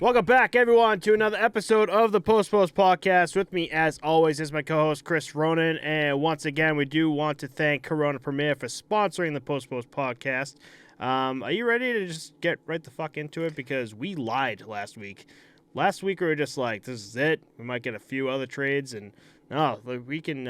Welcome back, everyone, to another episode of the Posttopostpod podcast. With me, as always, is my co-host, Chris Ronan. And once again, we do want to thank Corona Premier for sponsoring the Posttopostpod podcast. Are you ready to just get right the fuck into it? Because we lied last week. Last week, we were just like, this is it. We might get a few other trades. And no, we can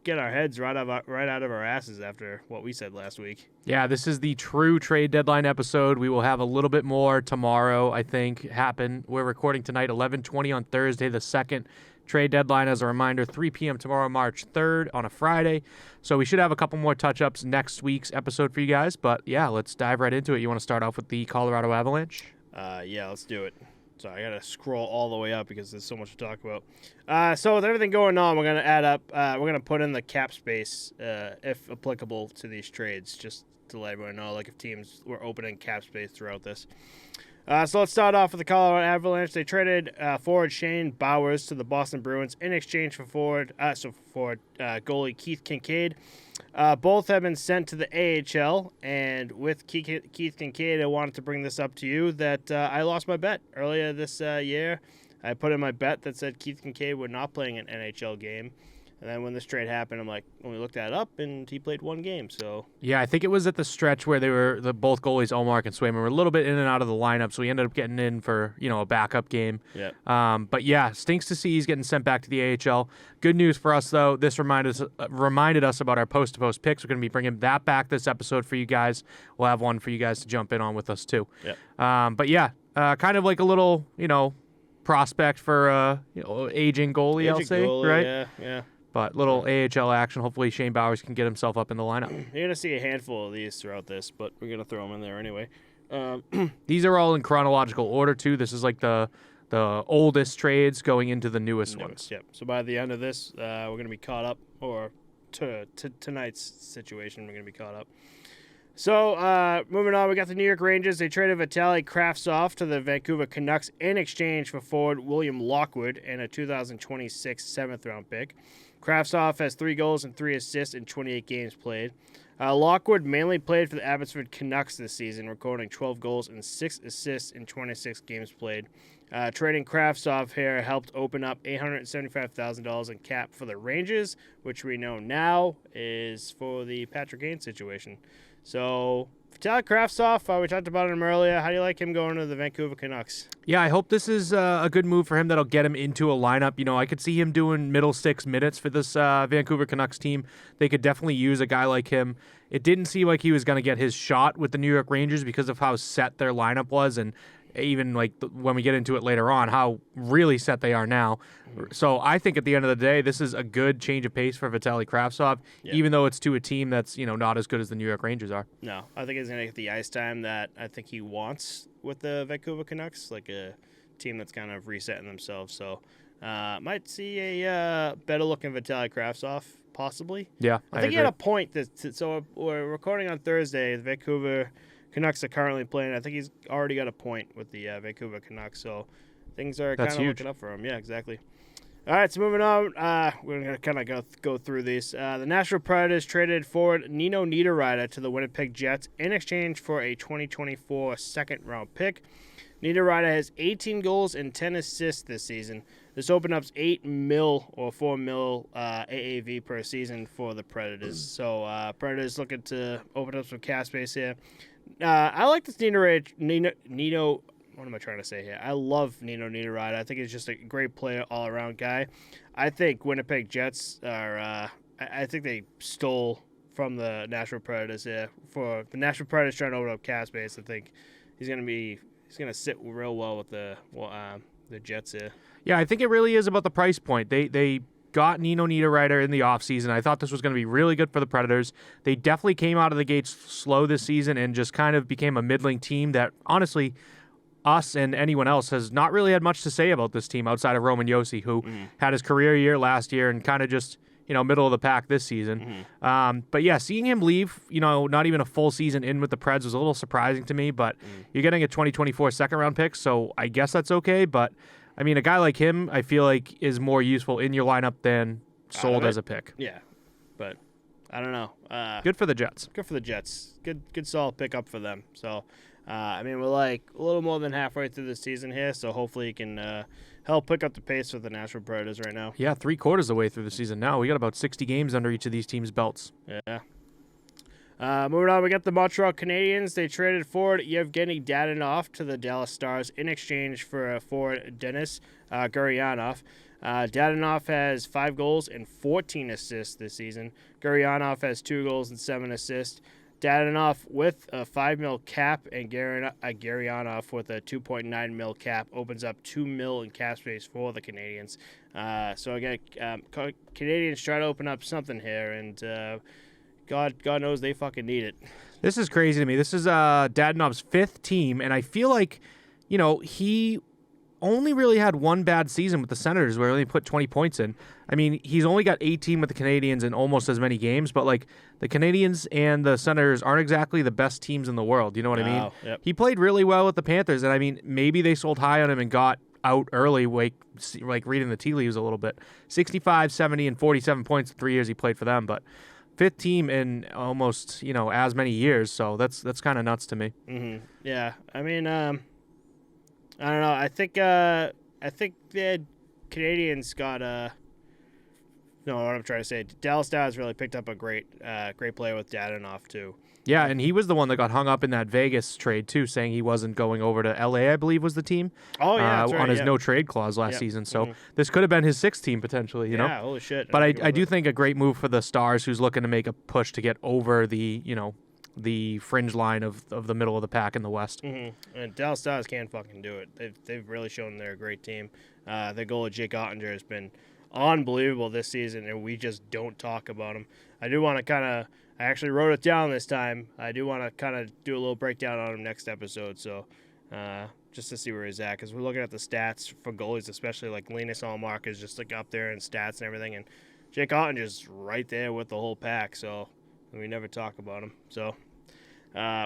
get our heads right out of our asses after what we said last week. Yeah, this is the true trade deadline episode. We will have a little bit more tomorrow, I think, happen. We're recording tonight, 11:20 on Thursday, the second trade deadline. As a reminder, 3 p.m. tomorrow, March 3rd on a Friday. So we should have a couple more touch-ups next week's episode for you guys. But yeah, let's dive right into it. You want to start off with the Colorado Avalanche? Yeah, let's do it. So I gotta scroll all the way up because there's so much to talk about. So with everything going on, we're gonna add up. We're gonna put in the cap space, if applicable, to these trades, just to let everyone know, like if teams were opening cap space throughout this. So let's start off with the Colorado Avalanche. They traded forward Shane Bowers to the Boston Bruins in exchange for goalie Keith Kincaid. Both have been sent to the AHL, and with Keith Kincaid, I wanted to bring this up to you that I lost my bet earlier this year. I put in my bet that said Keith Kincaid would not playing an NHL game. And then when this trade happened, I'm like, when we looked that up, and he played one game. So yeah, I think it was at the stretch where they were both goalies, Ullmark and Swayman, were a little bit in and out of the lineup. So he ended up getting in for a backup game. Yeah. But yeah, stinks to see he's getting sent back to the AHL. Good news for us though. This reminded us about our post to post picks. We're going to be bringing that back this episode for you guys. We'll have one for you guys to jump in on with us too. Yeah. But yeah, kind of like a little prospect for aging goalie. I'll say goalie, right. Yeah. But little AHL action. Hopefully Shane Bowers can get himself up in the lineup. You're going to see a handful of these throughout this, but we're going to throw them in there anyway. These are all in chronological order, too. This is like the oldest trades going into the newest ones. Yep. So by the end of this, we're going to be caught up, or to tonight's situation, we're going to be caught up. So, moving on, we got the New York Rangers. They traded Vitaly Kravtsov to the Vancouver Canucks in exchange for forward William Lockwood and a 2026 7th-round pick. Kravtsov has 3 goals and 3 assists in 28 games played. Lockwood mainly played for the Abbotsford Canucks this season, recording 12 goals and 6 assists in 26 games played. Trading Kravtsov here helped open up $875,000 in cap for the Rangers, which we know now is for the Patrick Kane situation. So, Vitaly Kravtsov, we talked about him earlier. How do you like him going to the Vancouver Canucks? Yeah, I hope this is a good move for him that'll get him into a lineup. I could see him doing middle 6 minutes for this Vancouver Canucks team. They could definitely use a guy like him. It didn't seem like he was going to get his shot with the New York Rangers because of how set their lineup was, and even when we get into it later on, how really set they are now. So I think at the end of the day, this is a good change of pace for Vitaly Kravtsov, even though it's to a team that's not as good as the New York Rangers are. No, I think he's going to get the ice time that I think he wants with the Vancouver Canucks, like a team that's kind of resetting themselves. So might see a better-looking Vitaly Kravtsov, possibly. Yeah, I think he had a point. So we're recording on Thursday. The Vancouver Canucks are currently playing. I think he's already got a point with the Vancouver Canucks, so things are kind of looking up for him. Yeah, exactly. All right, so moving on, we're going to kind of go through these. The Nashville Predators traded forward Nino Niederreiter to the Winnipeg Jets in exchange for a 2024 second-round pick. Niederreiter has 18 goals and 10 assists this season. This opened up $8 million or $4 million AAV per season for the Predators. So Predators looking to open up some cap space here. I like this Nino. What am I trying to say here? I love Nino Niederreiter. I think he's just a great player, all-around guy. I think Winnipeg Jets are. I think they stole from the Nashville Predators here. For the Nashville Predators trying to open up cap space, I think he's gonna sit real well with the Jets here. Yeah, I think it really is about the price point. They got Nino Niederreiter in the offseason. I thought this was going to be really good for the Predators. They definitely came out of the gates slow this season and just kind of became a middling team that, honestly, us and anyone else has not really had much to say about this team outside of Roman Josi, who had his career year last year and kind of just, middle of the pack this season. But yeah, seeing him leave, not even a full season in with the Preds was a little surprising to me, but you're getting a 2024 second-round pick, so I guess that's okay, but I mean, a guy like him, I feel like, is more useful in your lineup than sold as a pick. Yeah, but I don't know. Good for the Jets. Good for the Jets. Good solid pickup for them. So I mean, we're like a little more than halfway through the season here, so hopefully he can help pick up the pace for the Nashville Predators right now. Yeah, 3/4 of the way through the season now. We got about 60 games under each of these teams' belts. Yeah. Moving on, we got the Montreal Canadiens. They traded forward Yevgeny Dadonov to the Dallas Stars in exchange for forward Denis Gurianov. Dadonov has 5 goals and 14 assists this season. Gurianov has 2 goals and 7 assists. Dadonov with a $5 million cap and Gurianov with a $2.9 million cap opens up $2 million in cap space for the Canadiens. So again, Canadiens try to open up something here, and God knows they fucking need it. This is crazy to me. This is Dadonov's 5th team, and I feel like, he only really had one bad season with the Senators where he only put 20 points in. I mean, he's only got 18 with the Canadiens in almost as many games, but like the Canadiens and the Senators aren't exactly the best teams in the world. You know what I mean? Yep. He played really well with the Panthers, and I mean, maybe they sold high on him and got out early, like reading the tea leaves a little bit. 65, 70, and 47 points in 3 years he played for them, but 5th team in almost, as many years, so that's kind of nuts to me. Mm-hmm. Yeah, I mean, I don't know. I think the Canadiens got no, what I'm trying to say, Dallas Stars really picked up a great player with Dadonov too. Yeah, and he was the one that got hung up in that Vegas trade too, saying he wasn't going over to LA, I believe was the team. Oh yeah, that's right, on his no trade clause last season. So this could have been his 6th team potentially. You know? Yeah, holy shit. But I do think a great move for the Stars, who's looking to make a push to get over the the fringe line of the middle of the pack in the West. Mm-hmm. And Dallas Stars can't fucking do it. They've really shown they're a great team. Their goalie Jake Ottinger has been unbelievable this season, and we just don't talk about him. I do want to I actually wrote it down this time. I do want to kind of do a little breakdown on him next episode, so just to see where he's at, because we're looking at the stats for goalies, especially like Linus Ullmark is just like up there in stats and everything, and Jake Ottinger's right there with the whole pack, so we never talk about him. So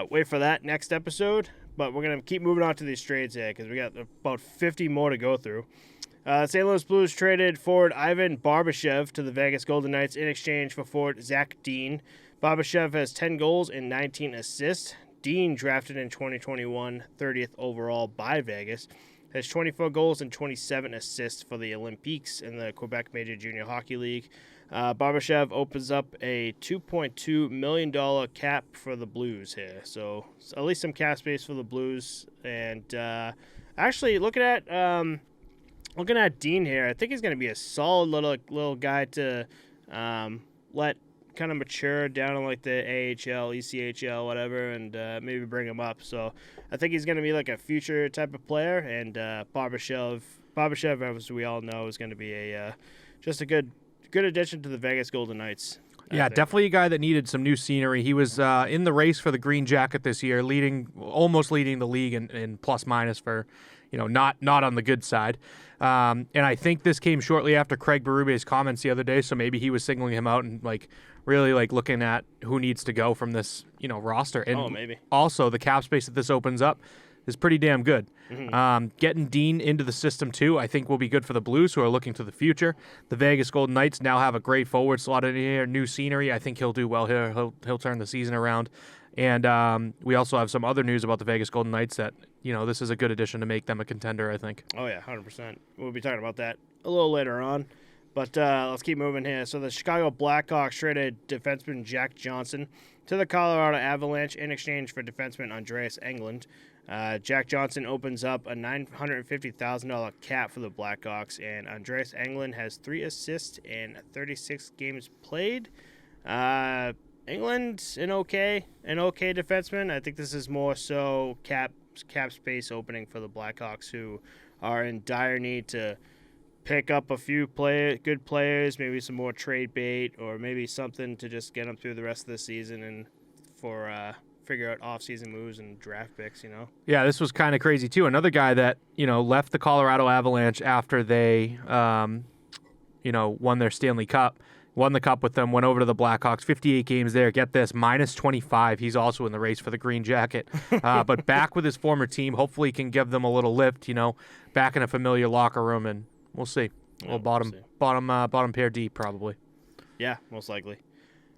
wait for that next episode, but we're going to keep moving on to these trades here because we got about 50 more to go through. St. Louis Blues traded forward Ivan Barbashev to the Vegas Golden Knights in exchange for forward Zach Dean. Barbashev has 10 goals and 19 assists. Dean, drafted in 2021, 30th overall by Vegas, has 24 goals and 27 assists for the Olympiques in the Quebec Major Junior Hockey League. Barbashev opens up a $2.2 million cap for the Blues here. So at least some cap space for the Blues. And actually, looking at Dean here, I think he's going to be a solid little guy to let kind of mature down in like the AHL, ECHL, whatever, and maybe bring him up. So I think he's going to be like a future type of player. And Barbashev, as we all know, is going to be just a good addition to the Vegas Golden Knights. Yeah, definitely a guy that needed some new scenery. He was in the race for the Green Jacket this year, almost leading the league in plus minus for, not on the good side. And I think this came shortly after Craig Berube's comments the other day, so maybe he was signaling him out and really looking at who needs to go from this roster. And maybe also the cap space that this opens up is pretty damn good. Mm-hmm. Getting Dean into the system too, I think will be good for the Blues, who are looking to the future. The Vegas Golden Knights now have a great forward slot in here, new scenery. I think he'll do well here. He'll turn the season around. And we also have some other news about the Vegas Golden Knights that, this is a good addition to make them a contender, I think. Oh, yeah, 100%. We'll be talking about that a little later on. But let's keep moving here. So the Chicago Blackhawks traded defenseman Jack Johnson to the Colorado Avalanche in exchange for defenseman Andreas Englund. Jack Johnson opens up a $950,000 cap for the Blackhawks, and Andreas Englund has 3 assists in 36 games played. England, an okay defenseman. I think this is more so cap space opening for the Blackhawks, who are in dire need to pick up a few good players, maybe some more trade bait, or maybe something to just get them through the rest of the season and for figure out off-season moves and draft picks, Yeah, this was kind of crazy, too. Another guy that, left the Colorado Avalanche after they, won their Stanley Cup. Won the Cup with them, went over to the Blackhawks, 58 games there. Get this, minus 25. He's also in the race for the Green Jacket. But back with his former team, hopefully can give them a little lift, back in a familiar locker room, and we'll see. Bottom pair deep, probably. Yeah, most likely.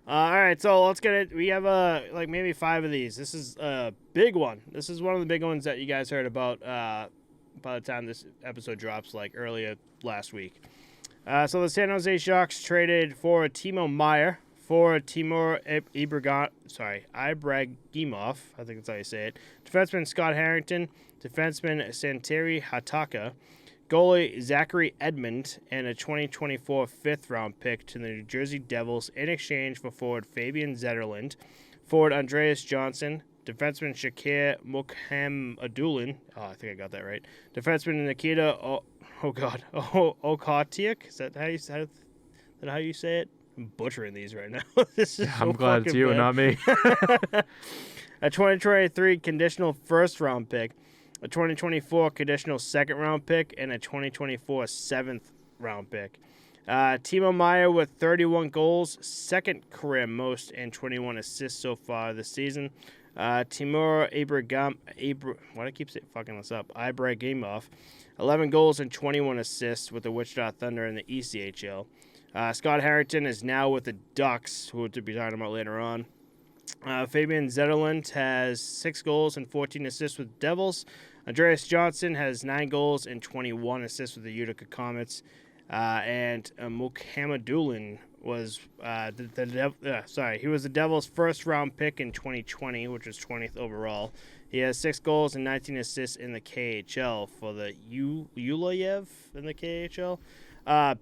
All right, so let's get it. We have like maybe 5 of these. This is a big one. This is one of the big ones that you guys heard about by the time this episode drops, like earlier last week. So the San Jose Sharks traded for Timo Meier for Timur Ibragimov. I think that's how you say it. Defenseman Scott Harrington, defenseman Santeri Hataka, goalie Zachary Edmond, and a 2024 fifth-round pick to the New Jersey Devils in exchange for forward Fabian Zetterlund, forward Andreas Johnson, defenseman Shakir Mukhamadullin. Oh, I think I got that right. Defenseman Nikita Okhotiuk. Is that how you say it? I'm butchering these right now. This is I'm glad it's you and not me. A 2023 conditional first-round pick, a 2024 conditional second-round pick, and a 2024 seventh-round pick. Timo Meier with 31 goals, second career most, and 21 assists so far this season. Timur Ibragimov, 11 goals and 21 assists with the Wichita Thunder in the ECHL. Scott Harrington is now with the Ducks, who we'll be talking about later on. Fabian Zetterlund has 6 goals and 14 assists with the Devils. Andreas Johnson has 9 goals and 21 assists with the Utica Comets. And Mukhamadullin was he was the Devils' first-round pick in 2020, which was 20th overall. He has 6 goals and 19 assists in the KHL for the Ulayev in the KHL.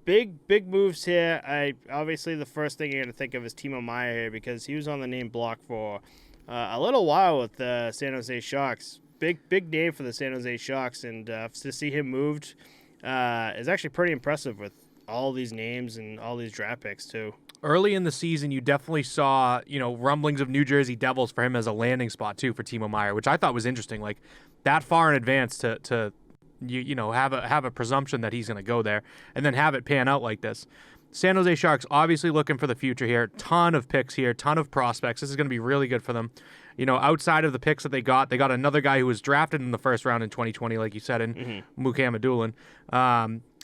Big moves here. Obviously the first thing you're going to think of is Timo Meier here because he was on the name block for a little while with the San Jose Sharks. Big name for the San Jose Sharks, and to see him moved is actually pretty impressive with all these names and all these draft picks too. Early in the season, you definitely saw, rumblings of New Jersey Devils for him as a landing spot too for Timo Meier, which I thought was interesting. Like that far in advance to have a presumption that he's going to go there and then have it pan out like this. San Jose Sharks obviously looking for the future here. Ton of picks here, ton of prospects. This is going to be really good for them. Outside of the picks that they got another guy who was drafted in the first round in 2020, like you said, in Mukhamadullin.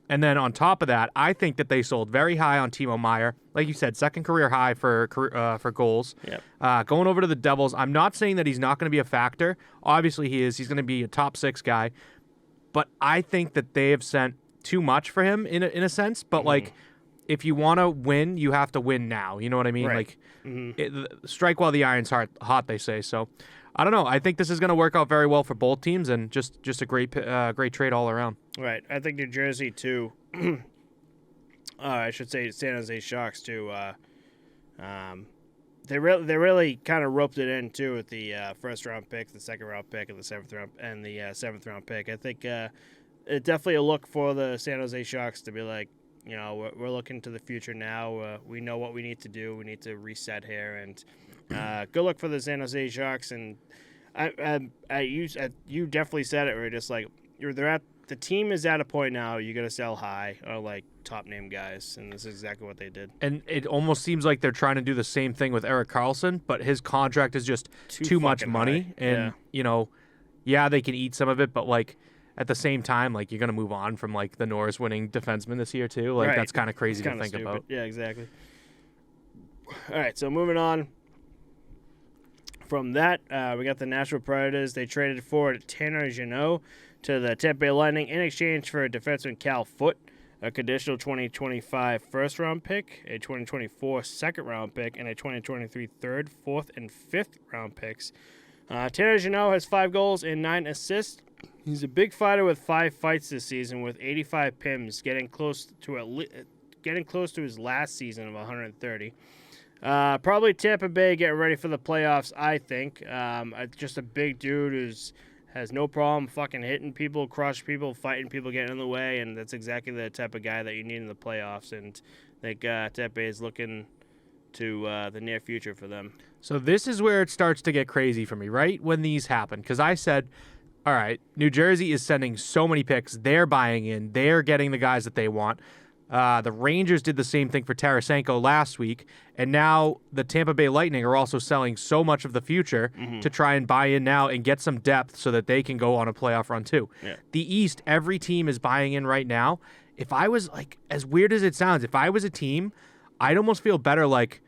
And then on top of that, I think that they sold very high on Timo Meier. Like you said, second career high for goals. Yep. Going over to the Devils, I'm not saying that he's not going to be a factor. Obviously he is. He's going to be a top 6 guy. But I think that they have sent too much for him in a sense. But, like, if you want to win, you have to win now. You know what I mean? Right. Like, strike while the iron's hot, they say. So, I don't know. I think this is going to work out very well for both teams and just a great trade all around. Right. I think New Jersey, too. I should say San Jose Sharks, too. They really kind of roped it in too with the first-round pick, the second-round pick, and the seventh-round pick. I think it's definitely a look for the San Jose Sharks to be like, we're looking to the future now. We know what we need to do. We need to reset here, and good luck for the San Jose Sharks. And you definitely said it. Where just like the team is at a point now. You got to sell high or like top name guys, and this is exactly what they did. And it almost seems like they're trying to do the same thing with Erik Karlsson, but his contract is just too much money, high. And they can eat some of it, but like at the same time, like you're gonna move on from like the Norris winning defenseman this year too. Like that's kind of crazy to think about. Yeah, exactly. All right, so moving on from that, we got the Nashville Predators. They traded forward Tanner Jeannot to the Tampa Bay Lightning in exchange for defenseman Cal Foote, a conditional 2025 first-round pick, a 2024 second-round pick, and a 2023 third, fourth, and fifth-round picks. Tanner Jeannot has 5 goals and 9 assists. He's a big fighter with 5 fights this season with 85 PIMs, getting close to his last season of 130. Probably Tampa Bay getting ready for the playoffs, I think. Just a big dude who's has no problem fucking hitting people, crushing people, fighting people, getting in the way, and that's exactly the type of guy that you need in the playoffs. And I think Tampa Bay is looking to the near future for them. So this is where it starts to get crazy for me, right? When these happen. Because I said, all right, New Jersey is sending so many picks. They're buying in. They're getting the guys that they want. The Rangers did the same thing for Tarasenko last week, and now the Tampa Bay Lightning are also selling so much of the future to try and buy in now and get some depth so that they can go on a playoff run too. Yeah. The East, every team is buying in right now. If I was, like, as weird as it sounds, if I was a team, I'd almost feel better like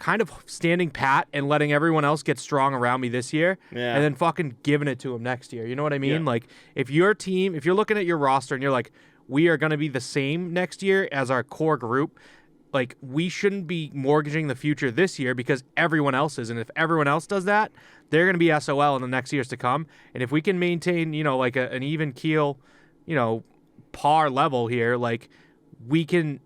kind of standing pat and letting everyone else get strong around me this year and then fucking giving it to them next year. You know what I mean? Like, if you're looking at your roster and you're like, we are going to be the same next year as our core group, like, we shouldn't be mortgaging the future this year because everyone else is. And if everyone else does that, they're going to be SOL in the next years to come. And if we can maintain, like an even keel, par level here, like, we can,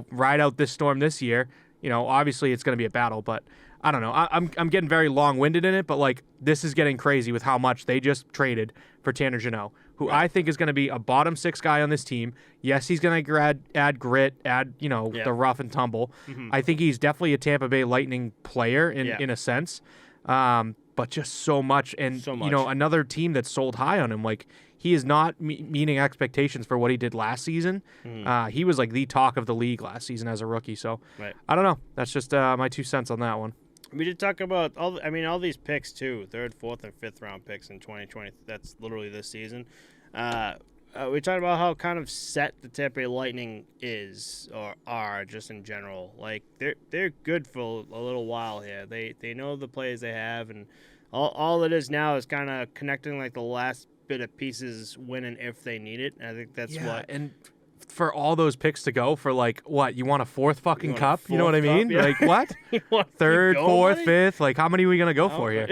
ride out this storm this year. Obviously it's going to be a battle, but I don't know. I'm getting very long-winded in it, but like, this is getting crazy with how much they just traded for Tanner Jeannot, who I think is going to be a bottom 6 guy on this team. Yes, he's going to add grit, add the rough and tumble. Mm-hmm. I think he's definitely a Tampa Bay Lightning player in a sense, but just so much. And another team that's sold high on him. Like, he is not meeting expectations for what he did last season. He was like the talk of the league last season as a rookie. So I don't know. That's just my 2 cents on that one. We did talk about all these picks too, 3rd, 4th, and 5th round picks in 2020. That's literally this season. We talked about how kind of set the Tampa Bay Lightning is or are just in general. Like, they're good for a little while here. They know the players they have, and all it is now is kind of connecting like the last bit of pieces when and if they need it. And I think that's what. And for all those picks to go for, like, what, you want a 4th fucking cup? You know what I mean? Yeah. Like, what? 3rd, 4th, 5th? Like, how many are we going to go for here?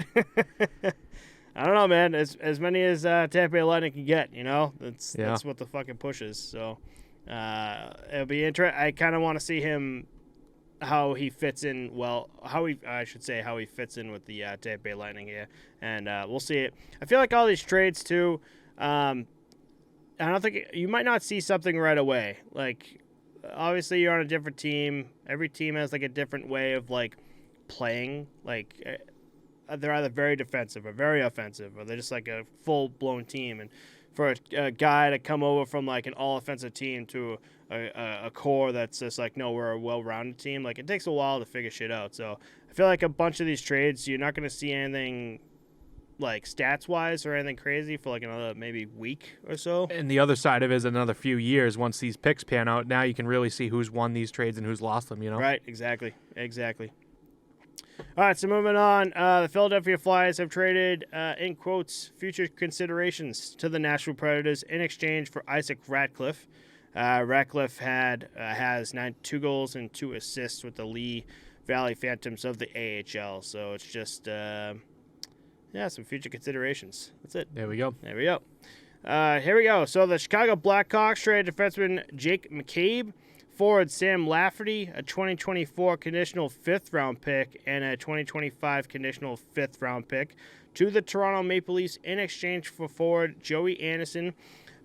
I don't know, man. As many as Tampa Bay Lightning can get, that's what the fucking pushes. So it'll be interesting. I kind of want to see him, how he fits in. Well, how he fits in with the Tampa Bay Lightning here, and we'll see it. I feel like all these trades too. I don't think you might not see something right away. Like, obviously you're on a different team. Every team has like a different way of like playing. Like, they're either very defensive or very offensive, or they're just like a full-blown team. And for a guy to come over from like an all-offensive team to a core that's just like, no, we're a well-rounded team, like, it takes a while to figure shit out. So I feel like a bunch of these trades, you're not going to see anything like stats-wise or anything crazy for like another maybe week or so. And the other side of it is another few years, once these picks pan out, now you can really see who's won these trades and who's lost them, Right, exactly. All right, so moving on. The Philadelphia Flyers have traded, in quotes, future considerations to the Nashville Predators in exchange for Isaac Ratcliffe. Ratcliffe has 2 goals and 2 assists with the Lee Valley Phantoms of the AHL. So it's just, some future considerations. That's it. There we go. Here we go. So the Chicago Blackhawks traded defenseman Jake McCabe, forward Sam Lafferty, a 2024 conditional 5th-round pick, and a 2025 conditional 5th-round pick to the Toronto Maple Leafs in exchange for forward Joey Anderson,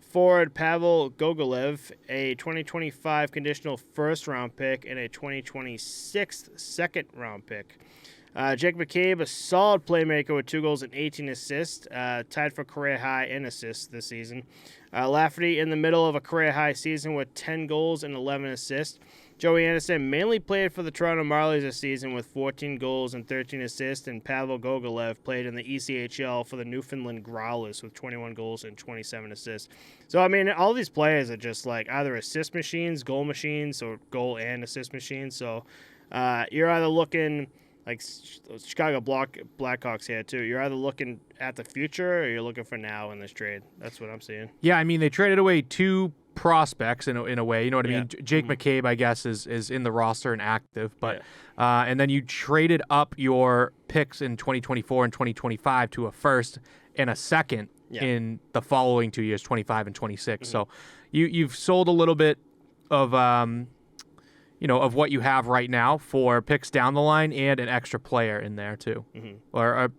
forward Pavel Gogolev, a 2025 conditional 1st-round pick, and a 2026 2nd-round pick. Jake McCabe, a solid playmaker with 2 goals and 18 assists, tied for career high in assists this season. Lafferty in the middle of a career high season with 10 goals and 11 assists. Joey Anderson mainly played for the Toronto Marlies this season with 14 goals and 13 assists, and Pavel Gogolev played in the ECHL for the Newfoundland Growlers with 21 goals and 27 assists. So, I mean, all these players are just like either assist machines, goal machines, or goal and assist machines. So you're either looking like Chicago Blackhawks here too. You're either looking at the future or you're looking for now in this trade. That's what I'm seeing. Yeah, I mean, they traded away 2 prospects in a way. You know what I mean? Jake McCabe, I guess, is in the roster and active, but and then you traded up your picks in 2024 and 2025 to a 1st and a 2nd in the following 2 years, 25 and 26. So you've sold a little bit of of what you have right now for picks down the line and an extra player in there too. Or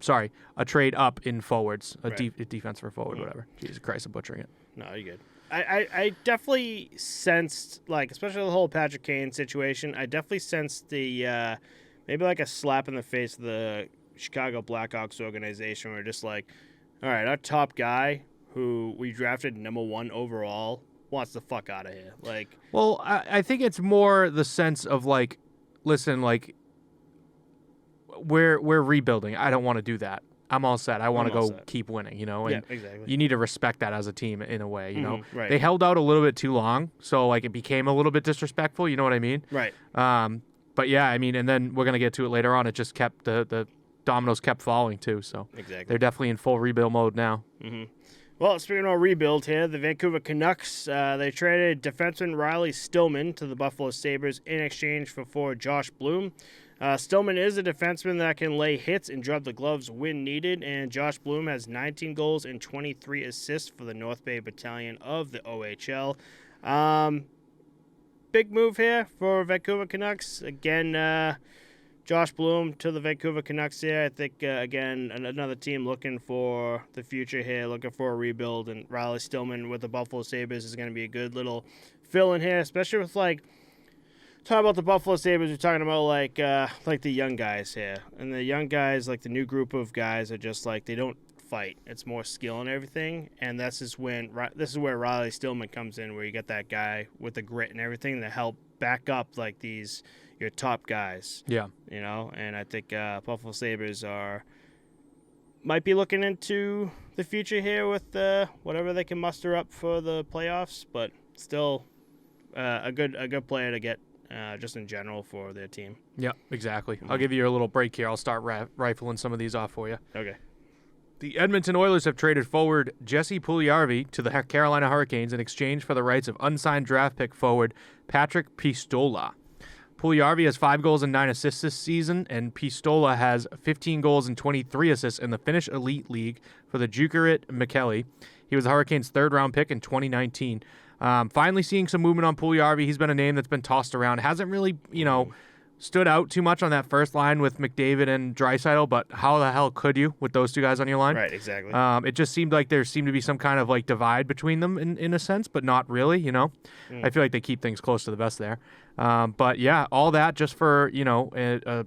a trade up in forwards, a defense for forward, whatever. Jesus Christ, I'm butchering it. No, you're good. I definitely sensed, like, especially the whole Patrick Kane situation, I definitely sensed the maybe like a slap in the face of the Chicago Blackhawks organization. We're just like, all right, our top guy who we drafted number 1 overall wants the fuck out of here. Like, well, I think it's more the sense of like, listen, like, we're rebuilding. I don't want to do that. I'm all set. I want to go keep winning, and exactly. You need to respect that as a team in a way, Right. They held out a little bit too long, so like it became a little bit disrespectful, you know what I mean? Right. But But yeah, I mean, and then we're gonna get to it later on. It just kept the dominoes kept falling too. So exactly, they're definitely in full rebuild mode now. Mm-hmm. Well, speaking of rebuild here, the Vancouver Canucks, they traded defenseman Riley Stillman to the Buffalo Sabres in exchange for forward Josh Bloom. Stillman is a defenseman that can lay hits and drop the gloves when needed, and Josh Bloom has 19 goals and 23 assists for the North Bay Battalion of the OHL. Big move here for Vancouver Canucks. Again, Josh Bloom to the Vancouver Canucks here. I think, again, another team looking for the future here, looking for a rebuild, and Riley Stillman with the Buffalo Sabres is going to be a good little fill in here, especially with, like, talking about the Buffalo Sabres, we're talking about, like the young guys here. And the young guys, like the new group of guys, are just, like, they don't fight. It's more skill and everything, and this is where Riley Stillman comes in, where you get that guy with the grit and everything to help back up, like, your top guys. Yeah. You know, and I think Buffalo Sabres might be looking into the future here with whatever they can muster up for the playoffs, but still a good player to get just in general for their team. Yeah, exactly. I'll give you a little break here. I'll start rifling some of these off for you. Okay. The Edmonton Oilers have traded forward Jesse Puljujarvi to the Carolina Hurricanes in exchange for the rights of unsigned draft pick forward Patrick Pistola. Puljujarvi has 5 goals and 9 assists this season, and Pistola has 15 goals and 23 assists in the Finnish Elite League for the Jukurit Mikkeli. He was the Hurricanes' third-round pick in 2019. Finally seeing some movement on Puljujarvi. He's been a name that's been tossed around. Hasn't really, stood out too much on that first line with McDavid and Draisaitl, but how the hell could you with those two guys on your line? Right, exactly. It just seemed like there seemed to be some kind of like divide between them in a sense, but not really, I feel like they keep things close to the vest there. But yeah, all that just for, a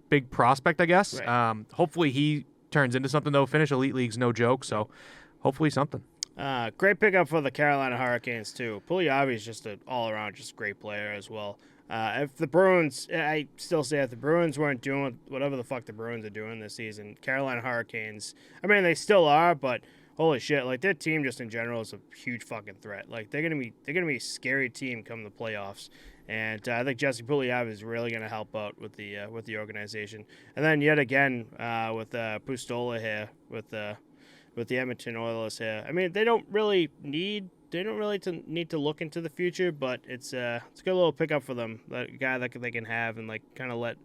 big prospect, I guess. Right. Hopefully he turns into something, though. Finnish Elite League's no joke, so hopefully something. Great pickup for the Carolina Hurricanes, too. Puljujarvi is just an all-around just great player as well. If the Bruins, I still say if the Bruins weren't doing whatever the fuck the Bruins are doing this season, Carolina Hurricanes, I mean, they still are, but holy shit, like their team just in general is a huge fucking threat. Like they're gonna be a scary team come the playoffs. And I think Jesse Puljujarvi is really going to help out with the organization. And then yet again with Pustola here with the Edmonton Oilers here. I mean, they don't really need to look into the future, but it's a good little pickup for them. That guy that they can have and like kind of let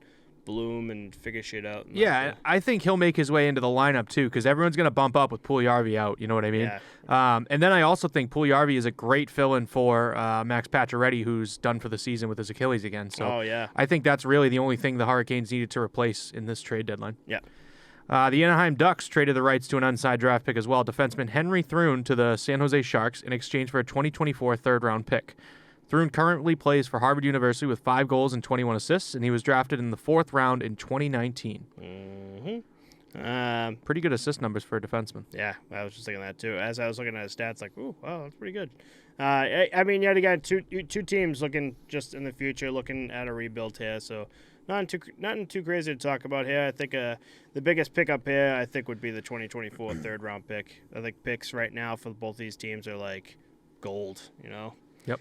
bloom and figure shit out. Yeah, I think he'll make his way into the lineup too, because everyone's going to bump up with Puljujarvi out. You know what I mean? Yeah. And then I also think Puljujarvi is a great fill-in for Max Pacioretty, who's done for the season with his Achilles again. So I think that's really the only thing the Hurricanes needed to replace in this trade deadline. Yeah. The Anaheim Ducks traded the rights to an unsigned draft pick as well, defenseman Henry Thrun to the San Jose Sharks in exchange for a 2024 third-round pick. Thrun currently plays for Harvard University with 5 goals and 21 assists, and he was drafted in the 4th round in 2019. Mm-hmm. Pretty good assist numbers for a defenseman. Yeah, I was just thinking that too. As I was looking at his stats, like, ooh, wow, that's pretty good. I mean, yet again, two teams looking just in the future, looking at a rebuild here, so nothing too crazy to talk about here. I think the biggest pickup here, I think, would be the 2024 third-round pick. I think picks right now for both these teams are like gold, Yep.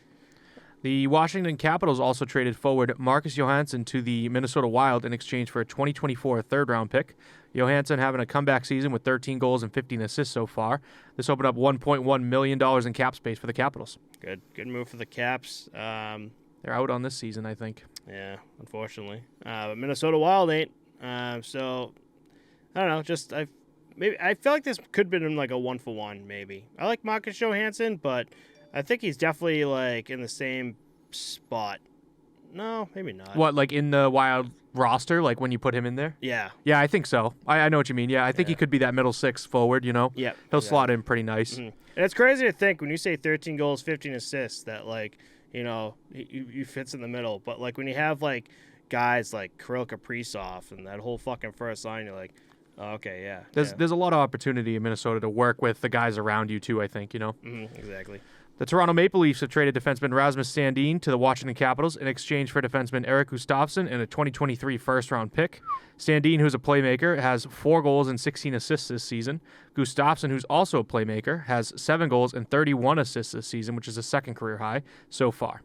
The Washington Capitals also traded forward Marcus Johansson to the Minnesota Wild in exchange for a 2024 third-round pick. Johansson having a comeback season with 13 goals and 15 assists so far. This opened up $1.1 million in cap space for the Capitals. Good move for the Caps. They're out on this season, I think. Yeah, unfortunately. But Minnesota Wild ain't. So, I don't know. I feel like this could have been like a 1-for-1, maybe. I like Marcus Johansson, but I think he's definitely like in the same spot. No, maybe not. What, like in the Wild roster, like when you put him in there? Yeah. Yeah, I think so. I know what you mean. Yeah, I think he could be that middle 6 forward, Yeah. He'll slot in pretty nice. Mm-hmm. And it's crazy to think when you say 13 goals, 15 assists that like, he fits in the middle. But like when you have like guys like Kirill Kaprizov and that whole fucking first line, you're like, oh, okay, yeah. There's a lot of opportunity in Minnesota to work with the guys around you too, I think, Mm-hmm, exactly. The Toronto Maple Leafs have traded defenseman Rasmus Sandin to the Washington Capitals in exchange for defenseman Eric Gustafsson and a 2023 first-round pick. Sandin, who's a playmaker, has 4 goals and 16 assists this season. Gustafsson, who's also a playmaker, has 7 goals and 31 assists this season, which is a second career high so far.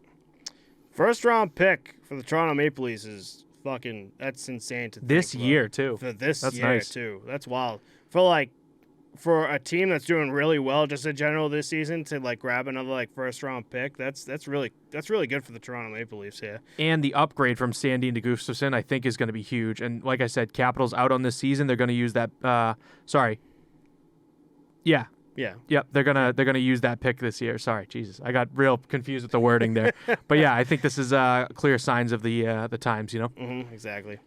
First round pick for the Toronto Maple Leafs is fucking, that's insane to think This about. year, too. For this that's year, nice. too. That's wild. For a team that's doing really well just in general this season to like grab another like first round pick, that's really good for the Toronto Maple Leafs here. And the upgrade from Sandin to Gustafsson I think is going to be huge. And like I said, Capitals out on this season. They're going to use that Yep, they're gonna use that pick this year. Sorry, Jesus, I got real confused with the wording there. But yeah, I think this is clear signs of the times, you know. Mm-hmm, exactly.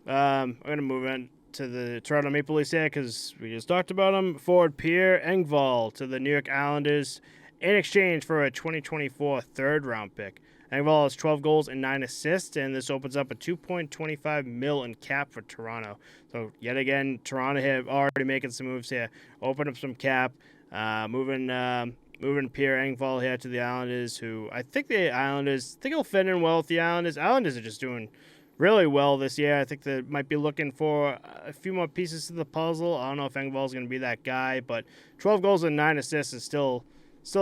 I'm gonna move on to the Toronto Maple Leafs here because we just talked about them. Forward Pierre Engvall to the New York Islanders in exchange for a 2024 third-round pick. Engvall has 12 goals and 9 assists, and this opens up a $2.25 million in cap for Toronto. So yet again, Toronto have already making some moves here, open up some cap, moving Pierre Engvall here to the Islanders, who I think he'll fit in well with the Islanders. Islanders are just doing really well this year. I think they might be looking for a few more pieces to the puzzle. I don't know if Engvall's going to be that guy, but 12 goals and 9 assists is still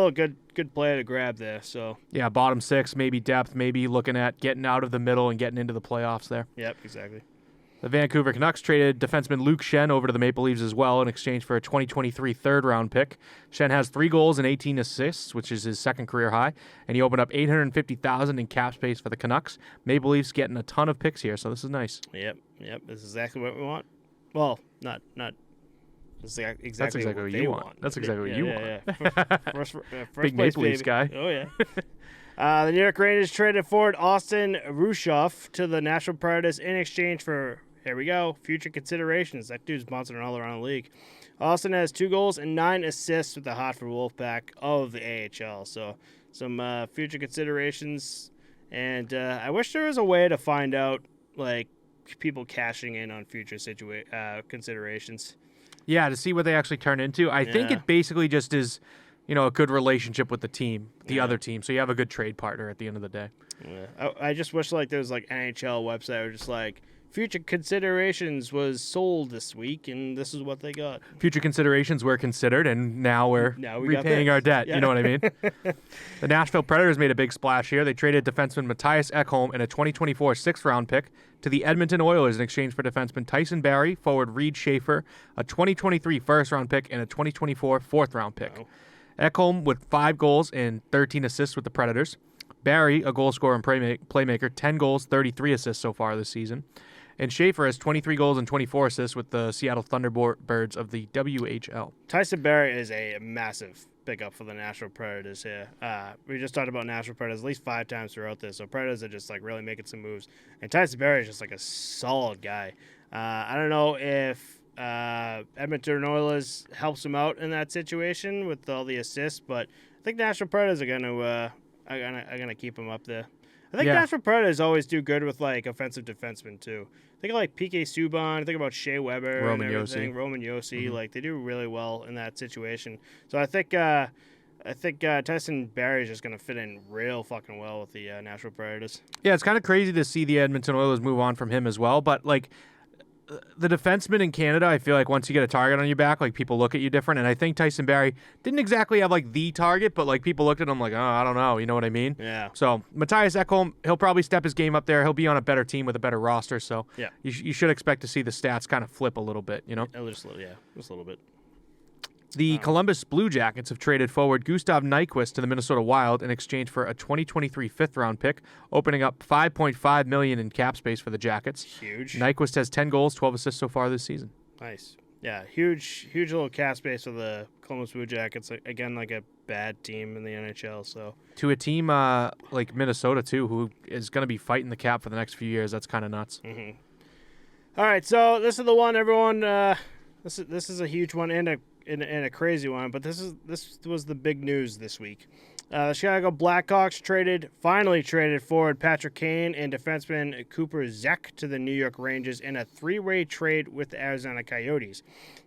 a good player to grab there. So yeah, bottom six, maybe depth, maybe looking at getting out of the middle and getting into the playoffs there. Yep, exactly. The Vancouver Canucks traded defenseman Luke Schenn over to the Maple Leafs as well in exchange for a 2023 third-round pick. Schenn has 3 goals and 18 assists, which is his second career high, and he opened up $850,000 in cap space for the Canucks. Maple Leafs getting a ton of picks here, so this is nice. Yep. This is exactly what we want. Well, not. That's exactly what you want. That's exactly what you want. Yeah. First Big place, Maple Leafs guy. Oh, yeah. The New York Rangers traded forward Austin Rushoff to the Nashville Predators in exchange for, here we go, future considerations. That dude's bouncing all around the league. Austin has 2 goals and 9 assists with the Hartford Wolfpack of the AHL. So some future considerations. And I wish there was a way to find out, like, people cashing in on future considerations. Yeah, to see what they actually turn into. I think it basically just is, a good relationship with the team, the other team. So you have a good trade partner at the end of the day. Yeah. I just wish like there was like NHL website or just like future considerations was sold this week and this is what they got. Future considerations were considered and now we're repaying our debt. Yeah. You know what I mean? The Nashville Predators made a big splash here. They traded defenseman Matthias Ekholm and a 2024 6th-round pick to the Edmonton Oilers in exchange for defenseman Tyson Barrie, forward Reed Schaefer, a 2023 first-round pick, and a 2024 4th-round pick. Wow. Ekholm with 5 goals and 13 assists with the Predators. Barrie, a goal scorer and playmaker, 10 goals, 33 assists so far this season. And Schaefer has 23 goals and 24 assists with the Seattle Thunderbirds of the WHL. Tyson Barrie is a massive pickup for the Nashville Predators here. We just talked about Nashville Predators at least 5 times throughout this, so Predators are just like really making some moves. And Tyson Barrie is just like a solid guy. I don't know if Edmonton Oilers helps him out in that situation with all the assists, but I think Nashville Predators are gonna keep him up there. I think Nashville Predators always do good with like offensive defensemen too. Think of like PK Subban. Think about Shea Weber Roman and everything. Josi. Roman Josi. Mm-hmm. Like they do really well in that situation. So I think Tyson Barrie is just gonna fit in real fucking well with the Nashville Predators. Yeah, it's kind of crazy to see the Edmonton Oilers move on from him as well, but like. The defenseman in Canada, I feel like once you get a target on your back, like people look at you different. And I think Tyson Barrie didn't exactly have like the target, but like people looked at him like, oh, I don't know. You know what I mean? Yeah. So Matthias Ekholm, he'll probably step his game up there. He'll be on a better team with a better roster. So yeah, you should expect to see the stats kind of flip a little bit, you know? Just a little bit. The Columbus Blue Jackets have traded forward Gustav Nyquist to the Minnesota Wild in exchange for a 2023 5th-round pick, opening up $5.5 million in cap space for the Jackets. Huge. Nyquist has 10 goals, 12 assists so far this season. Nice. Yeah, huge little cap space for the Columbus Blue Jackets. Again, like a bad team in the NHL. So to a team like Minnesota too, who is going to be fighting the cap for the next few years, that's kind of nuts. Mm-hmm. All right, so this is the one, everyone. This is a huge one and a crazy one, but this was the big news this week. The Chicago Blackhawks finally traded forward Patrick Kane and defenseman Cooper Zek to the New York Rangers in a 3-way trade with the Arizona Coyotes.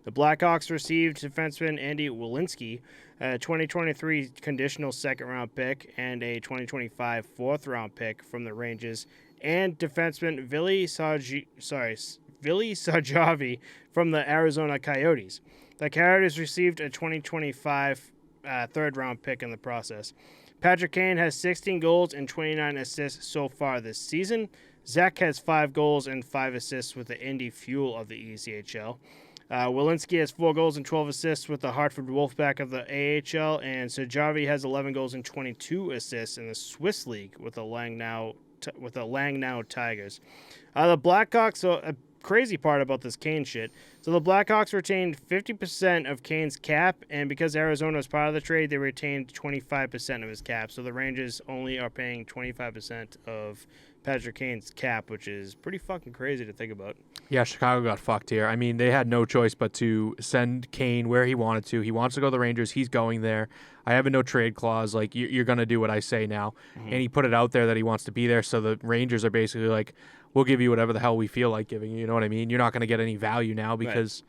The Blackhawks received defenseman Andy Welinski, a 2023 conditional 2nd-round pick, and a 2025 4th-round pick from the Rangers, and defenseman Vili Sajavi from the Arizona Coyotes. The Coyotes received a 2025 3rd-round pick in the process. Patrick Kane has 16 goals and 29 assists so far this season. Zach has 5 goals and 5 assists with the Indy Fuel of the ECHL. Walensky has 4 goals and 12 assists with the Hartford Wolfpack of the AHL, and Serjavi has 11 goals and 22 assists in the Swiss League with the Langnau Tigers. The Blackhawks, so a crazy part about this Kane shit. So the Blackhawks retained 50% of Kane's cap, and because Arizona was part of the trade, they retained 25% of his cap. So the Rangers only are paying 25% of Patrick Kane's cap, which is pretty fucking crazy to think about. Yeah, Chicago got fucked here. I mean, they had no choice but to send Kane where he wanted to. He wants to go to the Rangers. He's going there. I have a no-trade clause. Like, you're going to do what I say now. Mm-hmm. And he put it out there that he wants to be there, so the Rangers are basically like, we'll give you whatever the hell we feel like giving you. You know what I mean? You're not going to get any value now because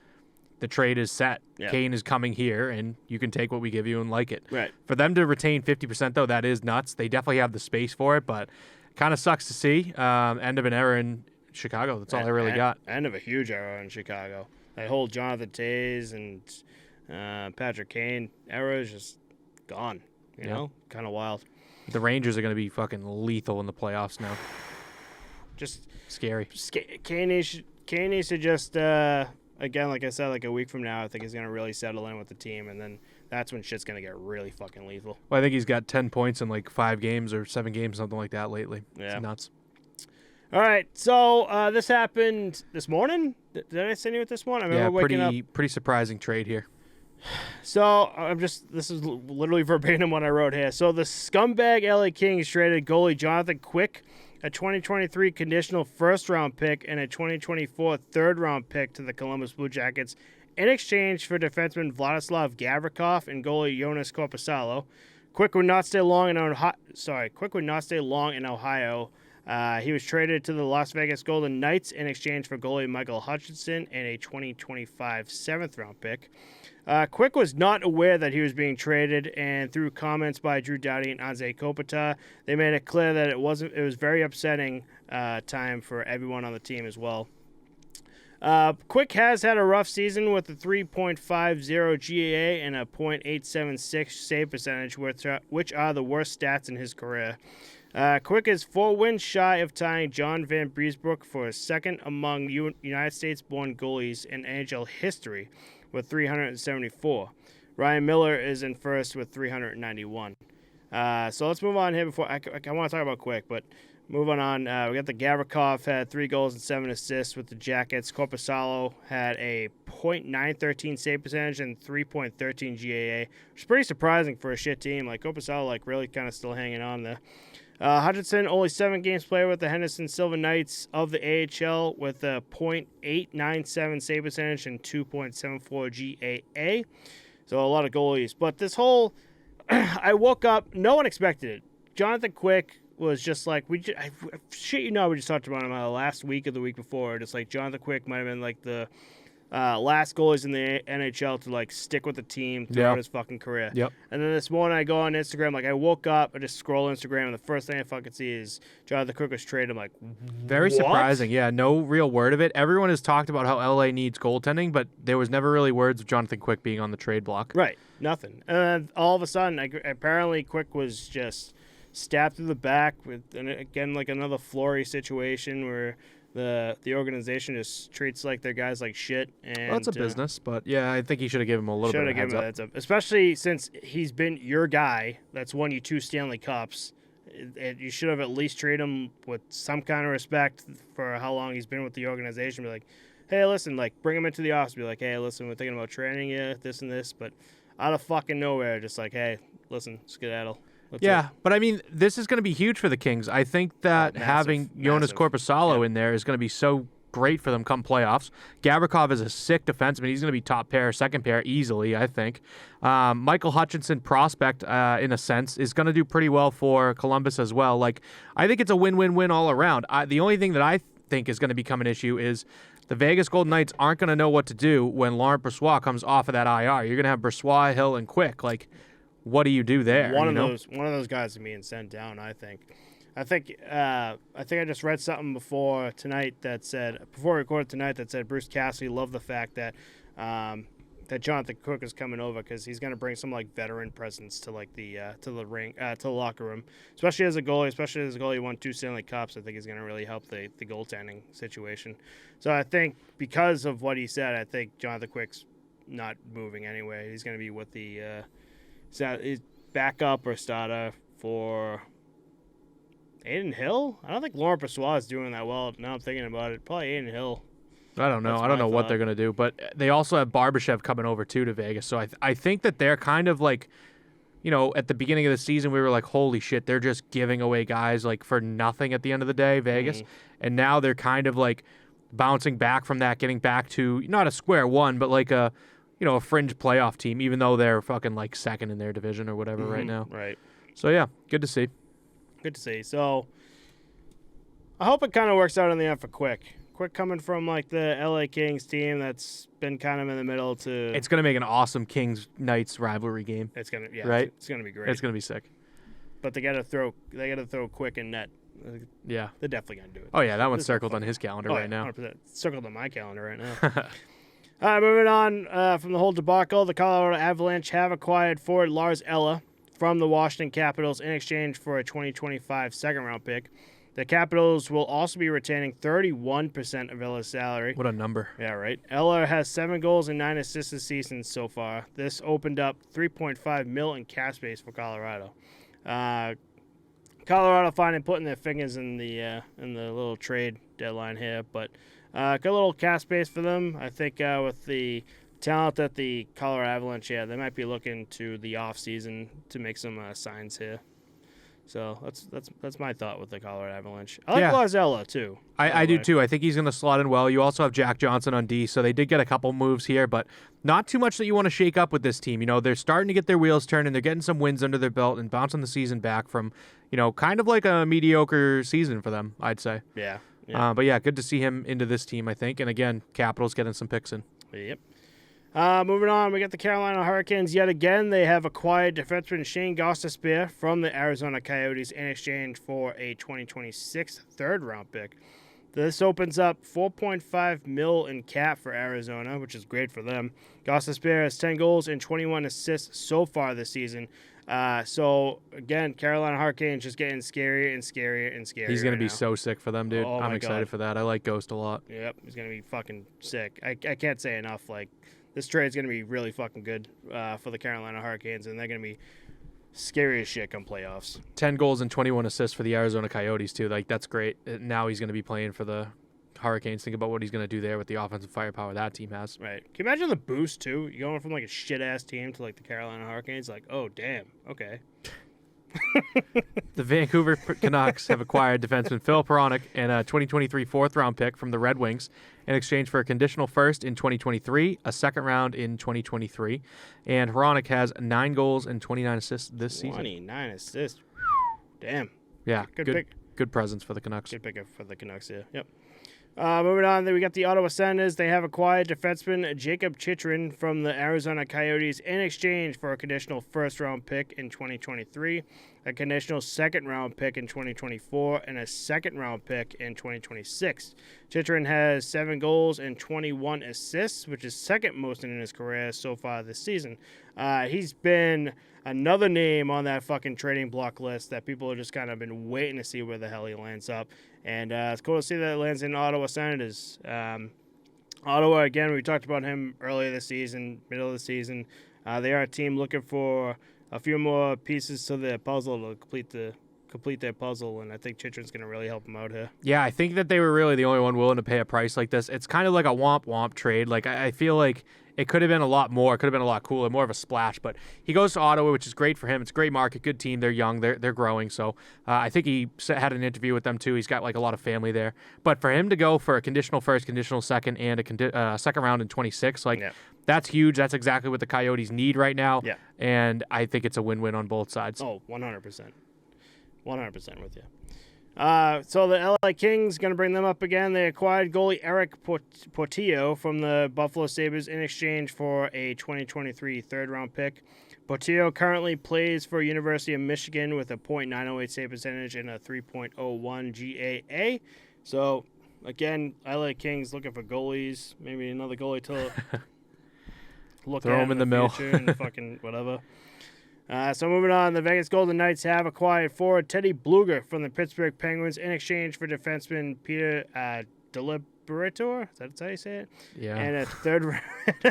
the trade is set. Yeah. Kane is coming here, and you can take what we give you and like it. Right. For them to retain 50%, though, that is nuts. They definitely have the space for it, but kind of sucks to see. End of an era in Chicago. That's all I really got. End of a huge era in Chicago. That whole Jonathan Toews and Patrick Kane era is just gone. You know? Kind of wild. The Rangers are going to be fucking lethal in the playoffs now. Just scary. Kane needs to just, again, like I said, like a week from now, I think he's going to really settle in with the team, and then that's when shit's going to get really fucking lethal. Well, I think he's got 10 points in like 5 games or 7 games, something like that lately. Yeah. It's nuts. All right, so this happened this morning. Did I send you it this morning? I remember waking up. Pretty surprising trade here. So this is literally verbatim what I wrote here. So the scumbag LA Kings traded goalie Jonathan Quick, a 2023 conditional first-round pick, and a 2024 third-round pick to the Columbus Blue Jackets in exchange for defenseman Vladislav Gavrikov and goalie Jonas Korpisalo. Quick would not stay long in Ohio. He was traded to the Las Vegas Golden Knights in exchange for goalie Michael Hutchinson and a 2025 7th-round pick. Quick was not aware that he was being traded, and through comments by Drew Doughty and Anze Kopitar, they made it clear that it was very upsetting time for everyone on the team as well. Quick has had a rough season with a 3.50 GAA and a .876 save percentage, which are the worst stats in his career. Quick is 4 wins shy of tying John Van Briesbroek for second among United States-born goalies in NHL history with 374. Ryan Miller is in first with 391. So let's move on here before I want to talk about Quick, but moving on. We got the Gavrikov had 3 goals and 7 assists with the Jackets. Korpisalo had a .913 save percentage and 3.13 GAA, which is pretty surprising for a shit team. Like Korpisalo, really kind of still hanging on there. Hutchinson, only 7 games played with the Henderson Silver Knights of the AHL with a .897 save percentage and 2.74 GAA. So a lot of goalies. But this whole, I woke up, no one expected it. Jonathan Quick was just like, we just talked about him last week or the week before. Just like Jonathan Quick might have been like the last goalies in the NHL to stick with the team throughout his fucking career. Yep. And then this morning I go on Instagram, I woke up, I just scroll Instagram, and the first thing I fucking see is Jonathan Quick was traded. I'm like, very surprising. Yeah, no real word of it. Everyone has talked about how LA needs goaltending, but there was never really words of Jonathan Quick being on the trade block. Right. Nothing. And then all of a sudden, apparently Quick was just stabbed through the back with, and again, another Fleury situation where the organization just treats their guys like shit. And well, it's a business, but yeah, I think he should have given him a little bit of heads up. Especially since he's been your guy that's won you 2 Stanley Cups. You should have at least treated him with some kind of respect for how long he's been with the organization. Be like, hey, listen, bring him into the office. Be like, hey, listen, we're thinking about training you, this and this. But out of fucking nowhere, just hey, listen, skedaddle. Yeah, but I mean, this is going to be huge for the Kings. I think that having Jonas Korpisalo in there is going to be so great for them come playoffs. Gavrikov is a sick defenseman. He's going to be top pair, second pair easily, I think. Michael Hutchinson, prospect, in a sense, is going to do pretty well for Columbus as well. I think it's a win-win-win all around. The only thing that I think is going to become an issue is the Vegas Golden Knights aren't going to know what to do when Laurent Brossoit comes off of that IR. You're going to have Brossoit, Hill, and Quick. What do you do there? One of those guys is being sent down, I think. I think I just read something before we recorded tonight that said Bruce Cassidy loved the fact that that Jonathan Quick is coming over because he's going to bring some like veteran presence to like the to the locker room, especially as a goalie. Especially as a goalie who won 2 Stanley Cups, I think he's going to really help the goaltending situation. So I think because of what he said, I think Jonathan Quick's not moving anyway. He's going to be with the backup or starter for Aiden Hill. I don't think Laurent Brossoit is doing that well. Now I'm thinking about it, probably Aiden Hill. I don't know. I don't know what they're going to do, but they also have Barbashev coming over too to Vegas. So I think that they're kind of like, at the beginning of the season, we were like, holy shit, they're just giving away guys like for nothing at the end of the day, Vegas. Mm-hmm. And now they're kind of like bouncing back from that, getting back to not a square one, but like a fringe playoff team, even though they're fucking like second in their division or whatever right now. Right. So yeah, good to see. Good to see. So I hope it kind of works out in the end for Quick. Quick coming from like the LA Kings team that's been kind of in the middle to. It's gonna make an awesome Kings Knights rivalry game. It's gonna right. It's gonna be great. It's gonna be sick. But they gotta throw Quick in net. Yeah, they're definitely gonna do it. Oh yeah, that one's circled on his calendar right now. 100%. Circled on my calendar right now. All right, moving on from the whole debacle, the Colorado Avalanche have acquired forward Lars Eller from the Washington Capitals in exchange for a 2025 second-round pick. The Capitals will also be retaining 31% of Eller's salary. What a number. Yeah, right. Eller has 7 goals and 9 assists this season so far. This opened up $3.5 million in cap space for Colorado. Colorado finally putting their fingers in the little trade deadline here, but got a little cap space for them. I think with the talent that the Colorado Avalanche, they might be looking to the offseason to make some signs here. So that's my thought with the Colorado Avalanche. I like Lars Eller too. I do too. I think he's going to slot in well. You also have Jack Johnson on D, so they did get a couple moves here, but not too much that you want to shake up with this team. They're starting to get their wheels turning. They're getting some wins under their belt and bouncing the season back from, kind of like a mediocre season for them, I'd say. Yeah. But yeah, good to see him into this team, I think. And again, Capitals getting some picks in. Yep. Moving on, we got the Carolina Hurricanes yet again. They have acquired defenseman Shane Gostisbehere from the Arizona Coyotes in exchange for a 2026 third-round pick. This opens up $4.5 million in cap for Arizona, which is great for them. Gostisbehere has 10 goals and 21 assists so far this season. So, again, Carolina Hurricanes just getting scarier and scarier and scarier. He's going to be so sick for them, dude. I'm excited for that. I like Ghost a lot. Yep, he's going to be fucking sick. I can't say enough. This trade is going to be really fucking good for the Carolina Hurricanes, and they're going to be scary as shit come playoffs. 10 goals and 21 assists for the Arizona Coyotes, too. That's great. Now he's going to be playing for the Hurricanes. Think about what he's going to do there with the offensive firepower that team has. Right. Can you imagine the boost, too? You're going from, a shit-ass team to, the Carolina Hurricanes. Oh, damn. Okay. The Vancouver Canucks have acquired defenseman Phil Peronic and a 2023 fourth-round pick from the Red Wings in exchange for a conditional first in 2023, a second round in 2023, and Peronic has 9 goals and 29 assists this season. 29 assists. Damn. Yeah, good presence for the Canucks. Good pick for the Canucks, yeah. Yep. Moving on, we got the Ottawa Senators. They have acquired defenseman Jacob Chychrun from the Arizona Coyotes in exchange for a conditional first-round pick in 2023, a conditional second-round pick in 2024, and a second-round pick in 2026. Chychrun has 7 goals and 21 assists, which is second most in his career so far this season. He's been another name on that fucking trading block list that people have just kind of been waiting to see where the hell he lands up. And it's cool to see that it lands in Ottawa Senators. Ottawa, again, we talked about him earlier this season, middle of the season. They are a team looking for a few more pieces to their puzzle to complete their puzzle, and I think Chychrun's going to really help them out here. Yeah, I think that they were really the only one willing to pay a price like this. It's kind of like a womp-womp trade. I feel like it could have been a lot more. It could have been a lot cooler, more of a splash. But he goes to Ottawa, which is great for him. It's a great market, good team. They're young. They're growing. So I think he had an interview with them, too. He's got a lot of family there. But for him to go for a conditional first, conditional second, and a second round in 26, that's huge. That's exactly what the Coyotes need right now. Yeah. And I think it's a win-win on both sides. Oh, 100%. 100% with you. So the LA Kings going to bring them up again. They acquired goalie Eric Portillo from the Buffalo Sabres in exchange for a 2023 third-round pick. Portillo currently plays for University of Michigan with a .908 save percentage and a 3.01 GAA. So, again, LA Kings looking for goalies. Maybe another goalie to look Throw him in the mill. And fucking whatever. So moving on, the Vegas Golden Knights have acquired forward Teddy Bluger from the Pittsburgh Penguins in exchange for defenseman Peter Deliberator. Is that how you say it? Yeah. And a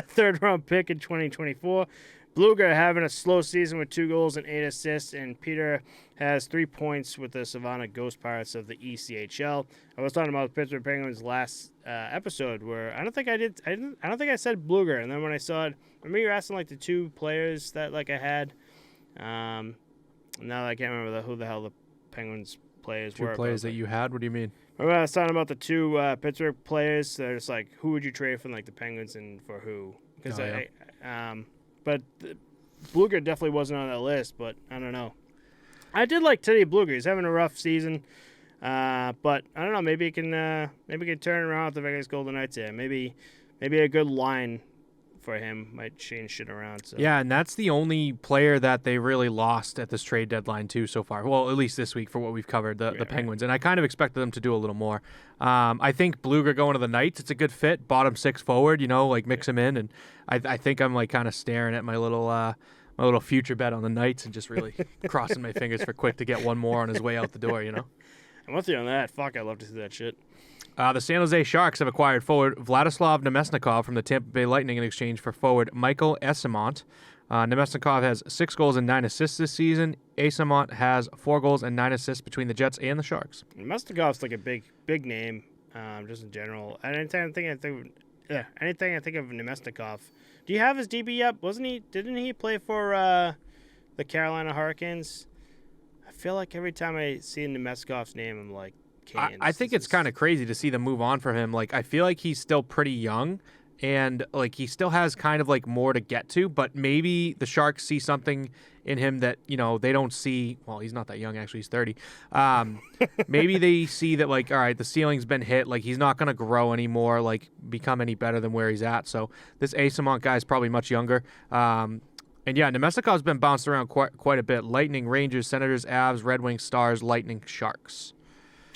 third round pick in 2024. Bluger having a slow season with 2 goals and 8 assists, and Peter has 3 points with the Savannah Ghost Pirates of the ECHL. I was talking about the Pittsburgh Penguins last episode where I don't think I said Bluger, and then when I saw it, remember you were asking like the 2 players that like I had. Now I can't remember who the hell the Penguins players were. 2 players that you had? What do you mean? Remember I was talking about the 2 Pittsburgh players. They're just like, who would you trade from like the Penguins and for who? Because But Bluger definitely wasn't on that list, but I don't know. I did like Teddy Bluger. He's having a rough season, but I don't know. Maybe he can turn around with the Vegas Golden Knights here. Maybe a good line for him might change shit around. So. Yeah, and that's the only player that they really lost at this trade deadline too so far. Well, at least this week for what we've covered, the Penguins. And I kind of expected them to do a little more. I think Bluger going to the Knights, it's a good fit. Bottom 6 forward, like mix him in. And I think I'm like kind of staring at my little future bet on the Knights and just really crossing my fingers for Quick to get one more on his way out the door, I'm with you on that. Fuck, I'd love to see that shit. The San Jose Sharks have acquired forward Vladislav Nemesnikov from the Tampa Bay Lightning in exchange for forward Michael Eyssimont. Nemesnikov has 6 goals and 9 assists this season. Eyssimont has 4 goals and 9 assists between the Jets and the Sharks. Nemesnikov's like a big name, just in general. Anything I think of Nemesnikov. Do you have his DB up? Didn't he play for the Carolina Hurricanes? I feel like every time I see Nemesnikov's name, I'm like, I think it's kind of crazy to see them move on from him. Like, I feel like he's still pretty young, and like he still has kind of like more to get to. But maybe the Sharks see something in him that they don't see. Well, he's not that young actually; he's 30. Maybe they see that like, all right, the ceiling's been hit. Like he's not going to grow anymore. Like become any better than where he's at. So this Eyssimont guy is probably much younger. And yeah, Nemesnikov's been bounced around quite a bit. Lightning, Rangers, Senators, Avs, Red Wings, Stars, Lightning, Sharks.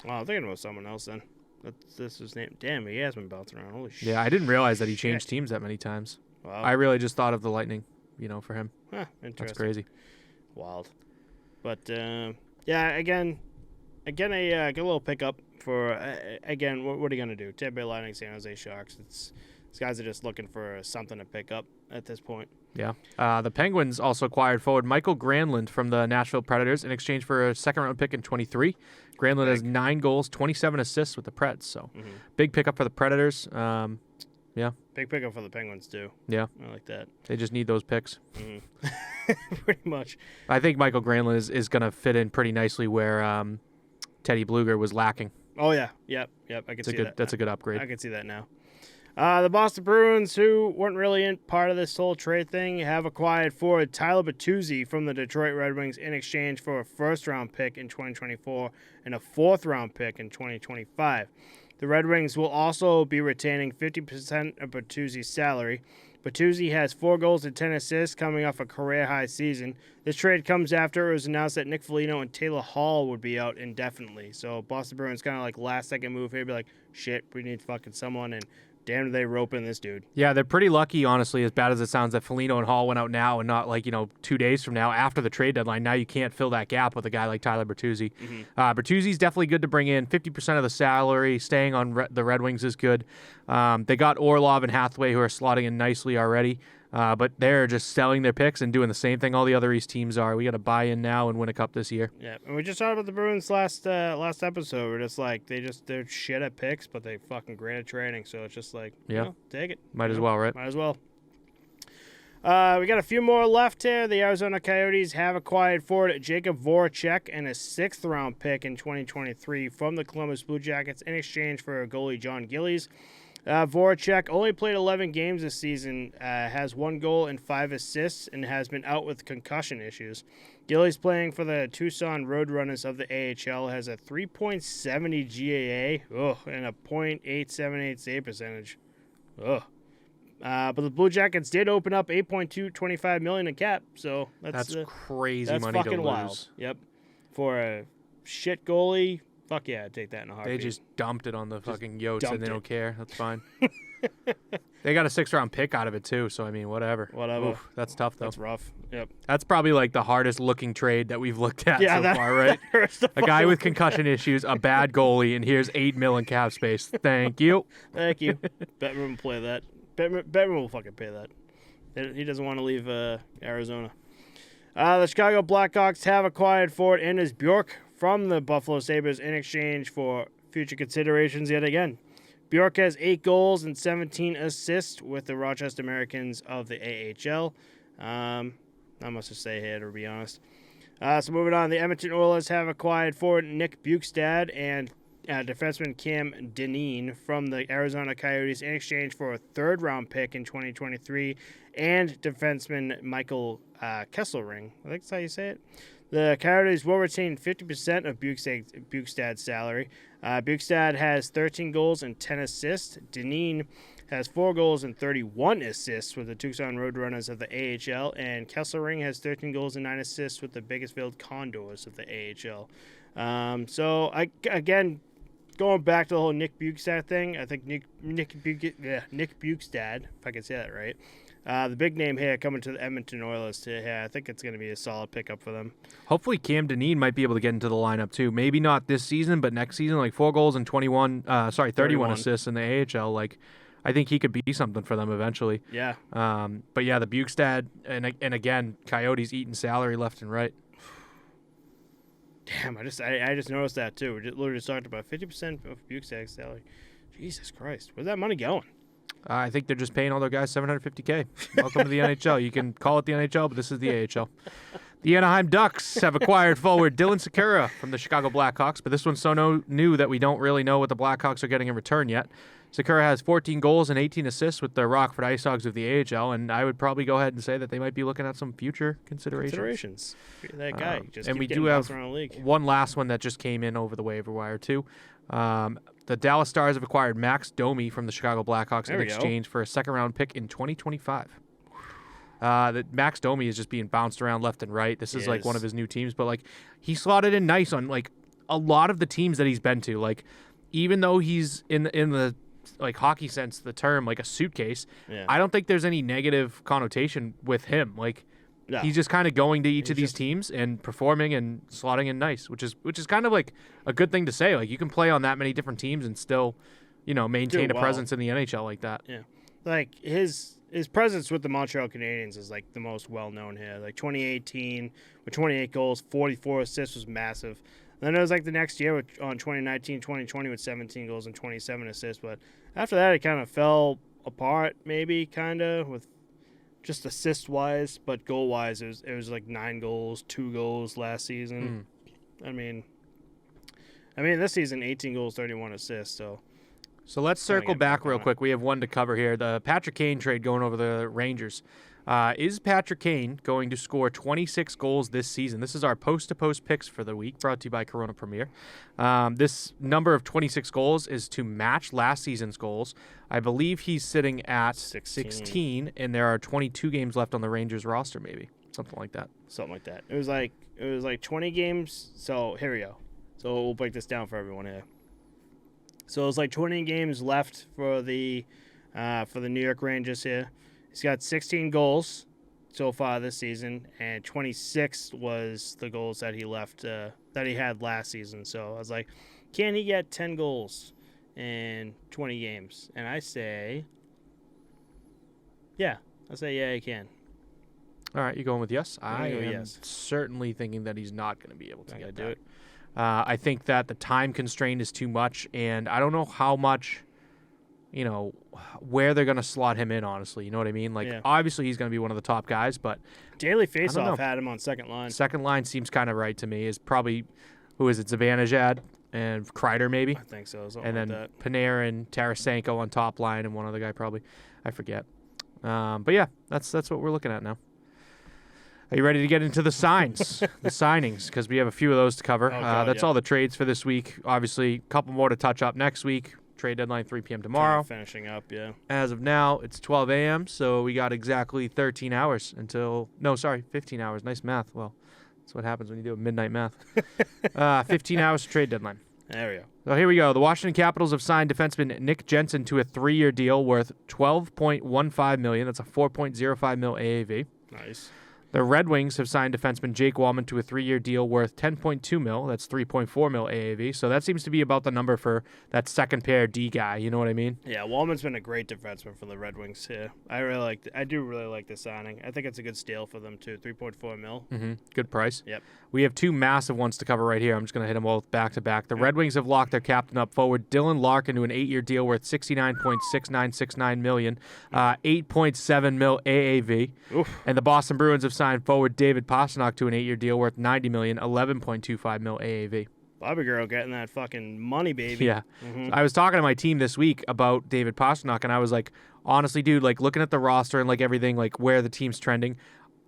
Oh, I'm thinking about someone else then. That's his name. Damn, he has been bouncing around. Holy shit. Yeah, I didn't realize that he changed teams that many times. Wow. I really just thought of the Lightning, for him. Huh, interesting. That's crazy. Wild. But, yeah, again, a good little pickup for, again, what are you going to do? Tampa Bay Lightning, San Jose Sharks. These guys are just looking for something to pick up at this point. Yeah. The Penguins also acquired forward Michael Granlund from the Nashville Predators in exchange for a second-round pick in 23. Granlund has 9 goals, 27 assists with the Preds, so big pickup for the Predators. Yeah. Big pickup for the Penguins, too. Yeah. I like that. They just need those picks. Pretty much. I think Michael Granlund is going to fit in pretty nicely where Teddy Bluger was lacking. Oh, yeah. Yep. I can see that. That's a good upgrade. I can see that now. The Boston Bruins, who weren't really in part of this whole trade thing, have acquired forward Tyler Bertuzzi from the Detroit Red Wings in exchange for a first-round pick in 2024 and a fourth-round pick in 2025. The Red Wings will also be retaining 50% of Bertuzzi's salary. Bertuzzi has 4 goals and 10 assists coming off a career-high season. This trade comes after it was announced that Nick Foligno and Taylor Hall would be out indefinitely. So Boston Bruins kind of like last-second move here, be like, shit, we need fucking someone, and damn, do they rope in this dude. Yeah, they're pretty lucky, honestly, as bad as it sounds, that Foligno and Hall went out now and not 2 days from now after the trade deadline. Now you can't fill that gap with a guy like Tyler Bertuzzi. Bertuzzi's definitely good to bring in. 50% of the salary. Staying on the Red Wings is good. They got Orlov and Hathaway who are slotting in nicely already. But they're just selling their picks and doing the same thing all the other East teams are. We got to buy in now and win a cup this year. Yeah, and we just talked about the Bruins last episode. We're just like they're shit at picks, but they fucking great at trading. So it's just like, take it. Might as well, right? Might as well. We got a few more left here. The Arizona Coyotes have acquired forward Jacob Voracek and a 6th-round pick in 2023 from the Columbus Blue Jackets in exchange for goalie John Gillies. Voracek only played 11 games this season, has 1 goal and 5 assists, and has been out with concussion issues. Gillies playing for the Tucson Roadrunners of the AHL has a 3.70 GAA and a .878 save percentage. But the Blue Jackets did open up $8.225 million in cap, so that's crazy that's money fucking to lose. Wild. Yep, for a shit goalie Fuck yeah, I'd take that in a heartbeat. They just dumped it on the fucking Yotes, and they don't care. That's fine. They got a 6th-round pick out of it, too, so, I mean, whatever. Oof, that's tough, though. That's rough. Yep. That's probably, like, the hardest-looking trade that we've looked at so far, right? A guy with concussion issues, a bad goalie, and here's $8 million in cap space. Thank you. Thank you. Bettman will play that. Bettman will fucking pay that. He doesn't want to leave Arizona. The Chicago Blackhawks have acquired forward Anders Bjork from the Buffalo Sabres in exchange for future considerations yet again. Bjork has 8 goals and 17 assists with the Rochester Americans of the AHL. Not much to say here, to be honest. So moving on, the Edmonton Oilers have acquired forward Nick Bjugstad and defenseman Cam Dineen from the Arizona Coyotes in exchange for a 3rd-round pick in 2023 and defenseman Michael Kesselring. I think that's how you say it. The Coyotes will retain 50% of Bjugstad's salary. Bjugstad has 13 goals and 10 assists. Dineen has 4 goals and 31 assists with the Tucson Roadrunners of the AHL, and Kesselring has 13 goals and 9 assists with the Bakersfield Condors of the AHL. Again, going back to the whole Nick Bjugstad thing, I think Nick Bjugstad, if I can say that right, the big name here coming to the Edmonton Oilers. I think it's going to be a solid pickup for them. Hopefully Cam Dineen might be able to get into the lineup too. Maybe not this season, but next season, like 4 goals and 31 assists in the AHL. Like, I think he could be something for them eventually. Yeah. But yeah, the Bjugstad and again, Coyotes eating salary left and right. Damn, I just noticed that too. We literally just talked about 50% of Bjugstad's salary. Jesus Christ, where's that money going? I think they're just paying all their guys $750K. Welcome to the NHL. You can call it the NHL, but this is the AHL. The Anaheim Ducks have acquired forward Dylan Sakura from the Chicago Blackhawks, but this one's so new that we don't really know what the Blackhawks are getting in return yet. Sakura has 14 goals and 18 assists with the Rockford Ice Dogs of the AHL, and I would probably go ahead and say that they might be looking at some future considerations. That guy just and we do have one last one that just came in over the waiver wire too. The Dallas Stars have acquired Max Domi from the Chicago Blackhawks in exchange for a 2nd-round pick in 2025. Max Domi is just being bounced around left and right. This is like one of his new teams, but like he slotted in nice on like a lot of the teams that he's been to. Like even though he's in the like hockey sense, the term like a suitcase, I don't think there's any negative connotation with him. Like he's just kind of going to each of these teams and performing and slotting in nice, which is kind of like a good thing to say. Like you can play on that many different teams and still, maintain a presence in the NHL like that. Yeah, like his presence with the Montreal Canadiens is like the most well known here. Like 2018 with 28 goals, 44 assists was massive. Then it was like the next year on 2019-2020 with 17 goals and 27 assists. But after that, it kind of fell apart, maybe kind of with just assist-wise, but goal-wise, it was like 9 goals, 2 goals last season. I mean, this season, 18 goals, 31 assists. So let's circle back real quick. We have one to cover here. The Patrick Kane trade going over the Rangers. Is Patrick Kane going to score 26 goals this season? This is our post-to-post picks for the week, brought to you by Corona Premier. This number of 26 goals is to match last season's goals. I believe he's sitting at 16, and there are 22 games left on the Rangers roster, maybe. Something like that. It was like 20 games. So here we go. So we'll break this down for everyone here. So it's like 20 games left for the New York Rangers here. He's got 16 goals so far this season, and 26 was the goals that he had last season. So I was like, can he get 10 goals in 20 games? And I say, yeah. He can. All right, you going with yes? I am yes. Certainly thinking that he's not going to be able to get do it. I think that the time constraint is too much, and I don't know how much, where they're going to slot him in, honestly. You know what I mean? Like, obviously he's going to be one of the top guys, but Daily Faceoff had him on second line. Second line seems kind of right to me. Is probably, who is it, Zibanejad and Kreider maybe? I think so. And then Panarin, Tarasenko on top line, and one other guy probably. I forget. But yeah, that's what we're looking at now. Are you ready to get into the signings? Because we have a few of those to cover. That's all the trades for this week. Obviously, a couple more to touch up next week. Trade deadline 3 p.m. tomorrow. Finishing up, yeah. As of now, it's 12 a.m., so we got exactly 13 hours 15 hours. Nice math. Well, that's what happens when you do midnight math. 15 hours to trade deadline. There we go. So here we go. The Washington Capitals have signed defenseman Nick Jensen to a 3-year deal worth $12.15 million. That's a $4.05 million AAV. Nice. The Red Wings have signed defenseman Jake Wallman to a 3-year deal worth $10.2 million. That's $3.4 million AAV. So that seems to be about the number for that second pair D guy. You know what I mean? Yeah, Wallman's been a great defenseman for the Red Wings here. I do really like the signing. I think it's a good steal for them too. $3.4 million. Mm-hmm. Good price. Yep. We have two massive ones to cover right here. I'm just going to hit them both back to back. The Red Wings have locked their captain up forward Dylan Larkin to an 8-year deal worth $69.6969 million, $8.7 million AAV. Oof. And the Boston Bruins have signed forward David Pastrnak to an 8-year deal worth $90 million, $11.25 million AAV. Bobby girl getting that fucking money, baby. Yeah. Mm-hmm. I was talking to my team this week about David Pastrnak, and I was like, honestly, dude, like looking at the roster and like everything, like where the team's trending,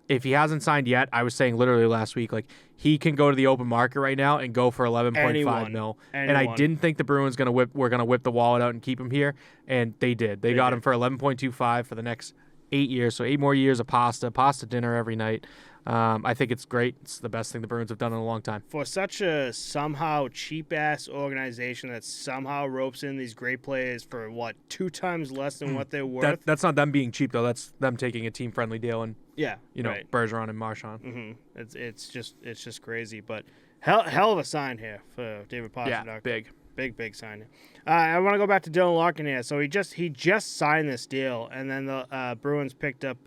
if he hasn't signed yet, I was saying literally last week, like he can go to the open market right now and go for $11.5 million. And I didn't think the Bruins were gonna whip the wallet out and keep him here, and they did. They got him for $11.25 for the next 8 years, so 8 more years of pasta dinner every night. I think it's great. It's the best thing the Bruins have done in a long time. For such a somehow cheap-ass organization that somehow ropes in these great players for, 2 times less than what they're worth? That's not them being cheap, though. That's them taking a team-friendly deal and, right. Bergeron and Marchand. Mm-hmm. It's just crazy. But hell of a sign here for David Pastrnak. Yeah, big. Big sign. I want to go back to Dylan Larkin here. So he just signed this deal, and then the Bruins picked up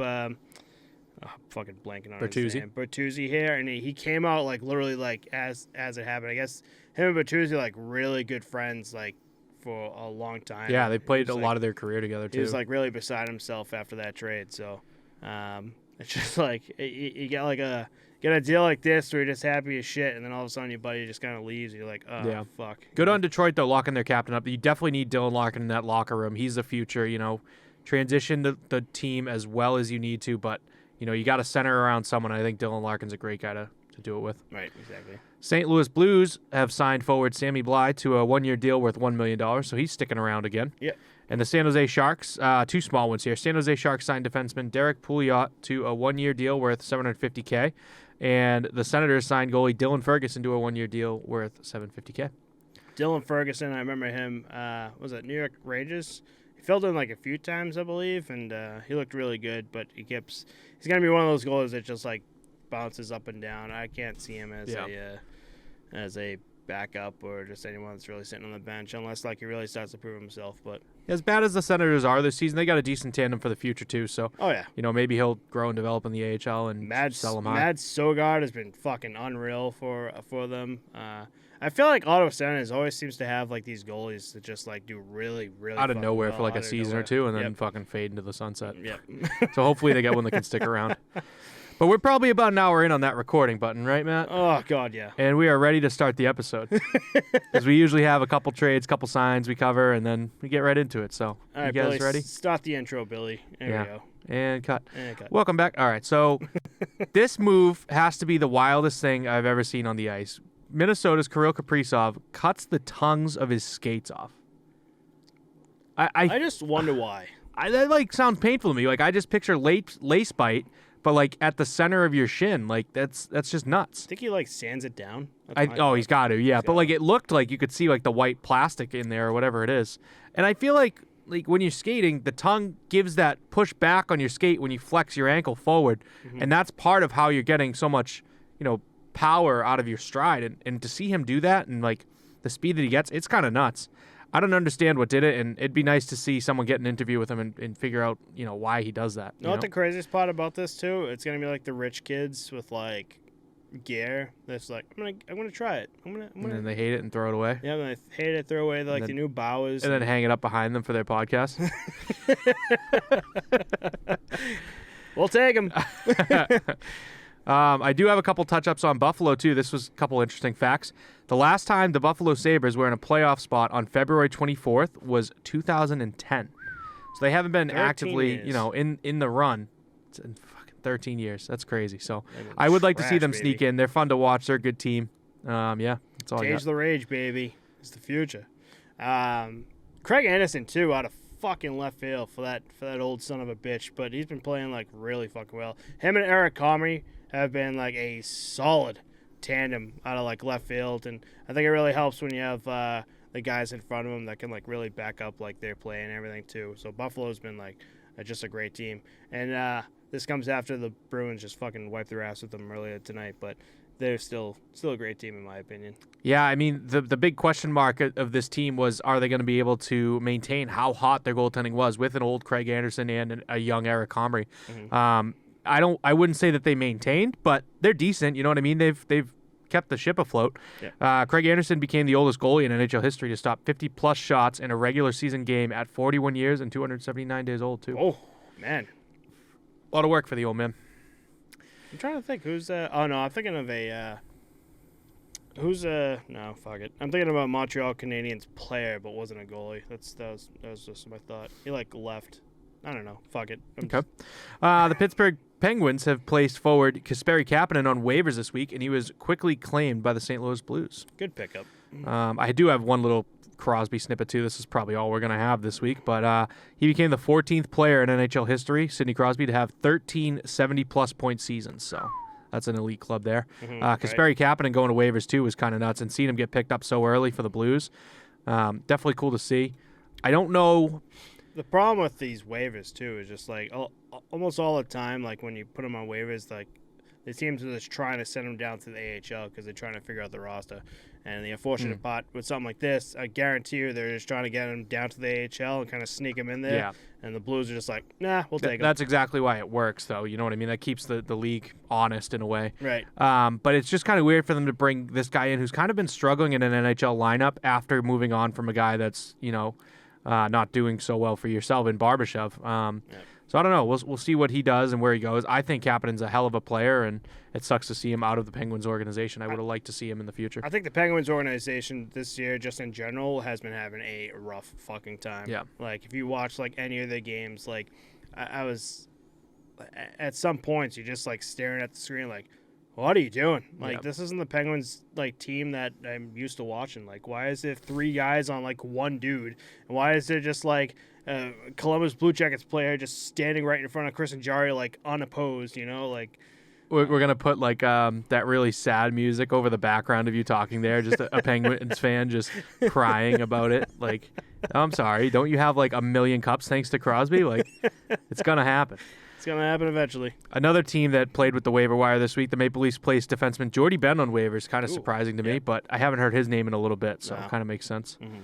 fucking blanking on his name. Bertuzzi here, and he came out like literally like as it happened. I guess him and Bertuzzi like really good friends like for a long time. Yeah, they played a lot of their career together too. He was like really beside himself after that trade. So it's just like you get like a deal like this where you're just happy as shit, and then all of a sudden your buddy just kind of leaves. You're like, oh, fuck. Good on Detroit, though, locking their captain up. You definitely need Dylan Larkin in that locker room. He's the future, Transition the team as well as you need to, but, you got to center around someone. I think Dylan Larkin's a great guy to do it with. Right, exactly. St. Louis Blues have signed forward Sammy Bly to a 1-year deal worth $1 million, so he's sticking around again. Yeah. And the San Jose Sharks, 2 small ones here. San Jose Sharks signed defenseman Derek Pouliot to a 1-year deal worth $750K. And the Senators signed goalie Dylan Ferguson to a 1-year deal worth $750K. Dylan Ferguson, I remember him, was it New York Rangers? He filled in like a few times, I believe, and he looked really good, but he's going to be one of those goalies that just like bounces up and down. I can't see him as a backup or just anyone that's really sitting on the bench unless like he really starts to prove himself. But as bad as the Senators are this season, they got a decent tandem for the future too. So maybe he'll grow and develop in the AHL and sell him high. Mad Sogard has been fucking unreal for them. I feel like Ottawa Senators always seems to have like these goalies that just like do really out of nowhere well, for like a season or two and then fucking fade into the sunset. Yep. So hopefully they get one that can stick around. But we're probably about an hour in on that recording button, right, Matt? Oh, God, yeah. And we are ready to start the episode. Because we usually have a couple trades, couple signs we cover, and then we get right into it. So, all right, you guys Billy, ready? Start the intro, Billy. There we go. And cut. Welcome back. All right, so this move has to be the wildest thing I've ever seen on the ice. Minnesota's Kirill Kaprizov cuts the tongues of his skates off. I just wonder why. That like sounds painful to me. Like I just picture lace bite, but like at the center of your shin. Like that's just nuts. I think he like sands it down. He's got to, yeah. But like it looked like you could see like the white plastic in there or whatever it is. And I feel like when you're skating, the tongue gives that push back on your skate when you flex your ankle forward, and that's part of how you're getting so much, power out of your stride. And to see him do that and like the speed that he gets, it's kind of nuts. I don't understand what did it, and it'd be nice to see someone get an interview with him and figure out, why he does that. You know what the craziest part about this too? It's gonna be like the rich kids with like gear that's like I'm gonna try it. And then they hate it and throw it away. Yeah, and they hate it, throw away the new Bowers, and then hang it up behind them for their podcast. We'll take them. I do have a couple touch-ups on Buffalo, too. This was a couple interesting facts. The last time the Buffalo Sabres were in a playoff spot on February 24th was 2010. So they haven't been actively, in the run in fucking 13 years. That's crazy. So I would like to see them sneak in. They're fun to watch. They're a good team. That's all I got. Cage the Rage, baby. It's the future. Craig Anderson, too, out of fucking left field for that old son of a bitch. But he's been playing, like, really fucking well. Him and Eric Comrie have been like a solid tandem out of like left field, and I think it really helps when you have the guys in front of them that can like really back up like their play and everything too. So Buffalo's been like just a great team, and this comes after the Bruins just fucking wiped their ass with them earlier tonight, but they're still a great team in my opinion. Yeah, I mean, the big question mark of this team was, are they going to be able to maintain how hot their goaltending was with an old Craig Anderson and a young Eric Comrie? Mm-hmm. I wouldn't say that they maintained, but they're decent. You know what I mean? They've kept the ship afloat. Yeah. Craig Anderson became the oldest goalie in NHL history to stop 50-plus shots in a regular season game at 41 years and 279 days old, too. Oh, man. A lot of work for the old man. I'm trying to think who's oh no, I'm thinking of a no, fuck it. I'm thinking about a Montreal Canadiens player, but wasn't a goalie. That was just my thought. He like left. I don't know. Fuck it. Okay. The Pittsburgh Penguins have placed forward Kasperi Kapanen on waivers this week, and he was quickly claimed by the St. Louis Blues. Good pickup. I do have one little Crosby snippet too. This is probably all we're going to have this week, but he became the 14th player in NHL history, Sidney Crosby, to have 13 70-plus point seasons. So that's an elite club there. Kasperi Kapanen going to waivers too was kind of nuts, and seeing him get picked up so early for the Blues, definitely cool to see. I don't know. The problem with these waivers too is just like almost all the time, like when you put them on waivers, like the teams are just trying to send them down to the AHL because they're trying to figure out the roster. And the unfortunate part with something like this, I guarantee you they're just trying to get them down to the AHL and kind of sneak them in there. Yeah. And the Blues are just like, nah, we'll take them. That's exactly why it works, though. You know what I mean? That keeps the league honest in a way. Right. But it's just kind of weird for them to bring this guy in who's kind of been struggling in an NHL lineup after moving on from a guy that's, not doing so well for yourself in Barbashev. So I don't know. We'll see what he does and where he goes. I think Kapanen's a hell of a player, and it sucks to see him out of the Penguins organization. I would have liked to see him in the future. I think the Penguins organization this year, just in general, has been having a rough fucking time. Yeah. Like, if you watch, like, any of their games, like, I was – at some points, you're just, like, staring at the screen like, what are you doing? Like, This isn't the Penguins, like, team that I'm used to watching. Like, why is there 3 guys on, like, one dude? And why is there just, like – Columbus Blue Jackets player just standing right in front of Chris and Jarry, like, unopposed, like we're gonna put like that really sad music over the background of you talking there, just a Penguins fan just crying about it. Like, I'm sorry, don't you have like 1 million cups thanks to Crosby? Like, it's gonna happen. It's gonna happen eventually. Another team that played with the waiver wire this week, the Maple Leafs placed defenseman Jordy Ben on waivers. Kind of surprising to me, but I haven't heard his name in a little bit, so it kind of makes sense. Mm-hmm.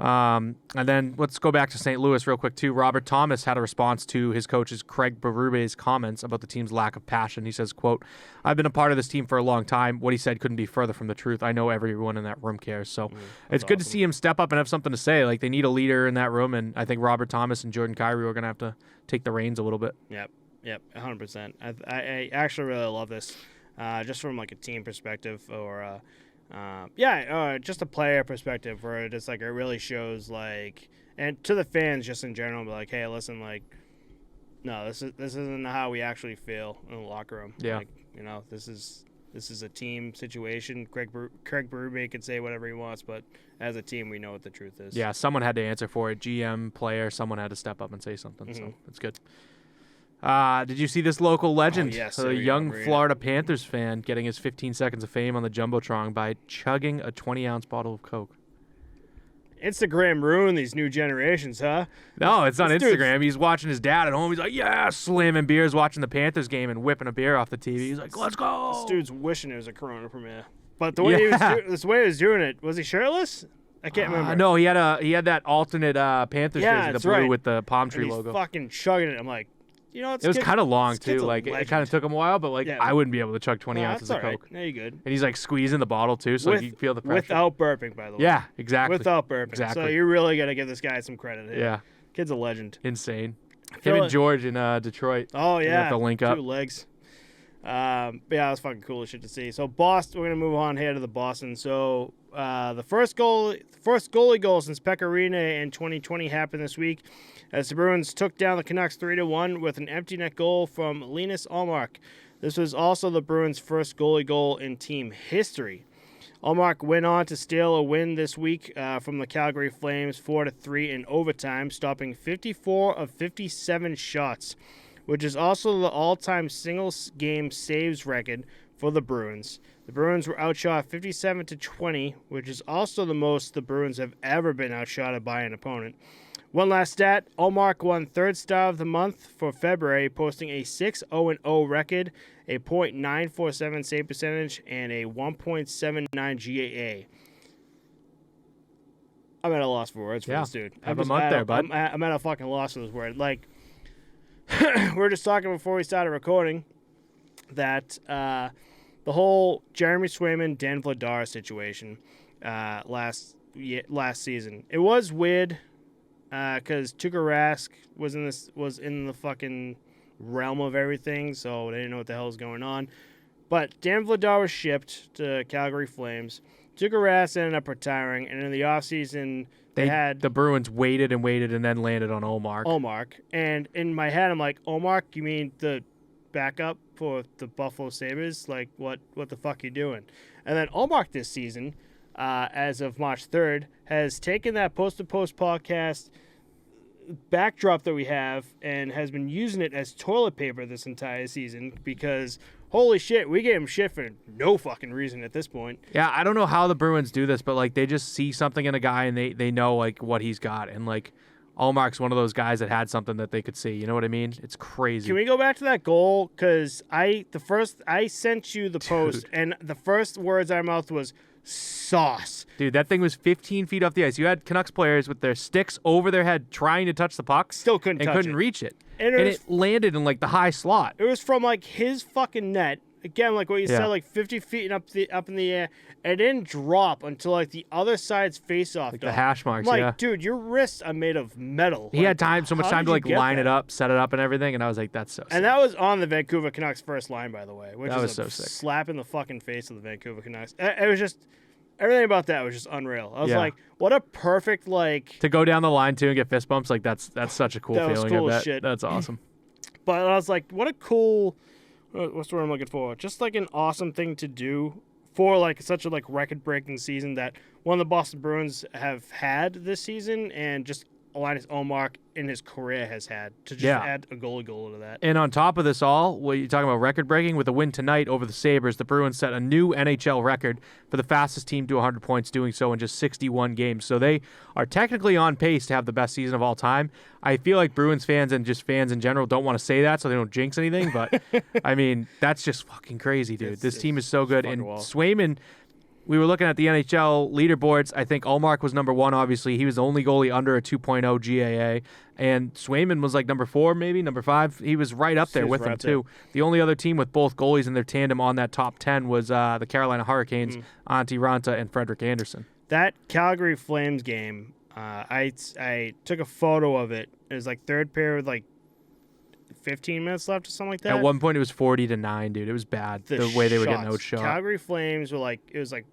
And then let's go back to St. Louis real quick, too. Robert Thomas had a response to his coach's Craig Berube's comments about the team's lack of passion. He says, quote, "I've been a part of this team for a long time. What he said couldn't be further from the truth. I know everyone in that room cares." So it's good to see him step up and have something to say. Like, they need a leader in that room, and I think Robert Thomas and Jordan Kyrou are going to have to take the reins a little bit. Yep, 100%. I actually really love this, just from, like, a team perspective or just a player perspective where it's like it really shows like, and to the fans just in general, be like, hey, listen, like, no, this isn't how we actually feel in the locker room. Yeah, like, this is a team situation. Craig Berube can say whatever he wants, but as a team, we know what the truth is. Yeah, someone had to answer for it. GM, player, someone had to step up and say something. So it's good. Did you see this local legend? Oh, yes, a young Florida Panthers fan getting his 15 seconds of fame on the Jumbotron by chugging a 20-ounce bottle of Coke. Instagram ruined these new generations, huh? No, it's on Instagram. He's watching his dad at home. He's like, yeah, slamming beers, watching the Panthers game and whipping a beer off the TV. He's like, let's go. This dude's wishing it was a Corona premiere. But the way he was doing it, was he shirtless? I can't remember. No, he had that alternate Panthers jersey, the blue with the palm tree and logo. He's fucking chugging it. I'm like, it was kind of long, too. Like, it kind of took him a while, but, like, I wouldn't be able to chug 20 ounces of Coke. No, you're good. And he's, like, squeezing the bottle, too, so you feel the pressure. Without burping, by the way. Yeah, exactly. Without burping. Exactly. So you really got to give this guy some credit here. Yeah. Kid's a legend. Insane. Him and George in Detroit. Oh, yeah. Have to link up. 2 legs. But yeah, it was fucking cool as shit to see. So Boston, we're gonna move on here to the Boston. So the first goalie goal since Pekka Rinne in 2020 happened this week, as the Bruins took down the Canucks 3-1 with an empty net goal from Linus Ullmark. This was also the Bruins' first goalie goal in team history. Ullmark went on to steal a win this week from the Calgary Flames 4-3 in overtime, stopping 54 of 57 shots, which is also the all-time single-game saves record for the Bruins. The Bruins were outshot 57-20, which is also the most the Bruins have ever been outshotted by an opponent. One last stat, Ullmark won third star of the month for February, posting a 6-0-0 record, a .947 save percentage, and a 1.79 GAA. I'm at a loss for words for this dude. Have a month there, bud. I'm at a fucking loss for this word. Like, we were just talking before we started recording that the whole Jeremy Swayman, Dan Vladar situation last season. It was weird because Tuukka Rask was in the fucking realm of everything, so they didn't know what the hell was going on. But Dan Vladar was shipped to Calgary Flames. Tuukka Rask ended up retiring, and in the offseason, they had... The Bruins waited and waited and then landed on Ullmark. And in my head, I'm like, Ullmark, you mean the backup for the Buffalo Sabres? Like, what the fuck you doing? And then Ullmark this season, as of March 3rd, has taken that Post-to-Post podcast backdrop that we have and has been using it as toilet paper this entire season because... Holy shit, we gave him shit for no fucking reason at this point. Yeah, I don't know how the Bruins do this, but, like, they just see something in a guy and they know, like, what he's got. And, like, Ullmark's one of those guys that had something that they could see. You know what I mean? It's crazy. Can we go back to that goal? Because I sent you the post, and the first words out of my mouth was sauce. Dude, that thing was 15 feet off the ice. You had Canucks players with their sticks over their head trying to touch the puck. Still couldn't reach it. And it landed in, like, the high slot. It was from, like, his fucking net. Again, like what you said, like 50 feet and up in the air. It didn't drop until, like, the other side's face-off. Like the hash marks, I'm like, dude, your wrists are made of metal. He had so much time to, like, line it up, set it up and everything, and I was like, that's so sick. And that was on the Vancouver Canucks first line, by the way. Which that is was so sick. Slap in the fucking face of the Vancouver Canucks. It was just... Everything about that was just unreal. I was like, what a perfect, like... To go down the line, too, and get fist bumps, like, that's such a cool feeling. Was cool as shit. That's awesome. But I was like, what a cool... What's the word I'm looking for? Just, like, an awesome thing to do for, like, such a, like, record-breaking season that one of the Boston Bruins have had this season, and just Linus Ullmark in his career has had to just add a goal to that. And on top of this all, what you're talking about record-breaking, with a win tonight over the Sabres, the Bruins set a new NHL record for the fastest team to 100 points, doing so in just 61 games. So they are technically on pace to have the best season of all time. I feel like Bruins fans and just fans in general don't want to say that so they don't jinx anything, but, I mean, that's just fucking crazy, dude. This team is so good. And Swayman... We were looking at the NHL leaderboards. I think Ullmark was number 1, obviously. He was the only goalie under a 2.0 GAA. And Swayman was like number 4, maybe, number 5. He was right up there with him, too. The only other team with both goalies in their tandem on that top 10 was the Carolina Hurricanes, Antti Ranta and Frederik Andersen. That Calgary Flames game, I took a photo of it. It was like third period with like 15 minutes left or something like that. At one point, it was 40-9, dude. It was bad, the way they were getting outshot. Calgary Flames were like, it was like,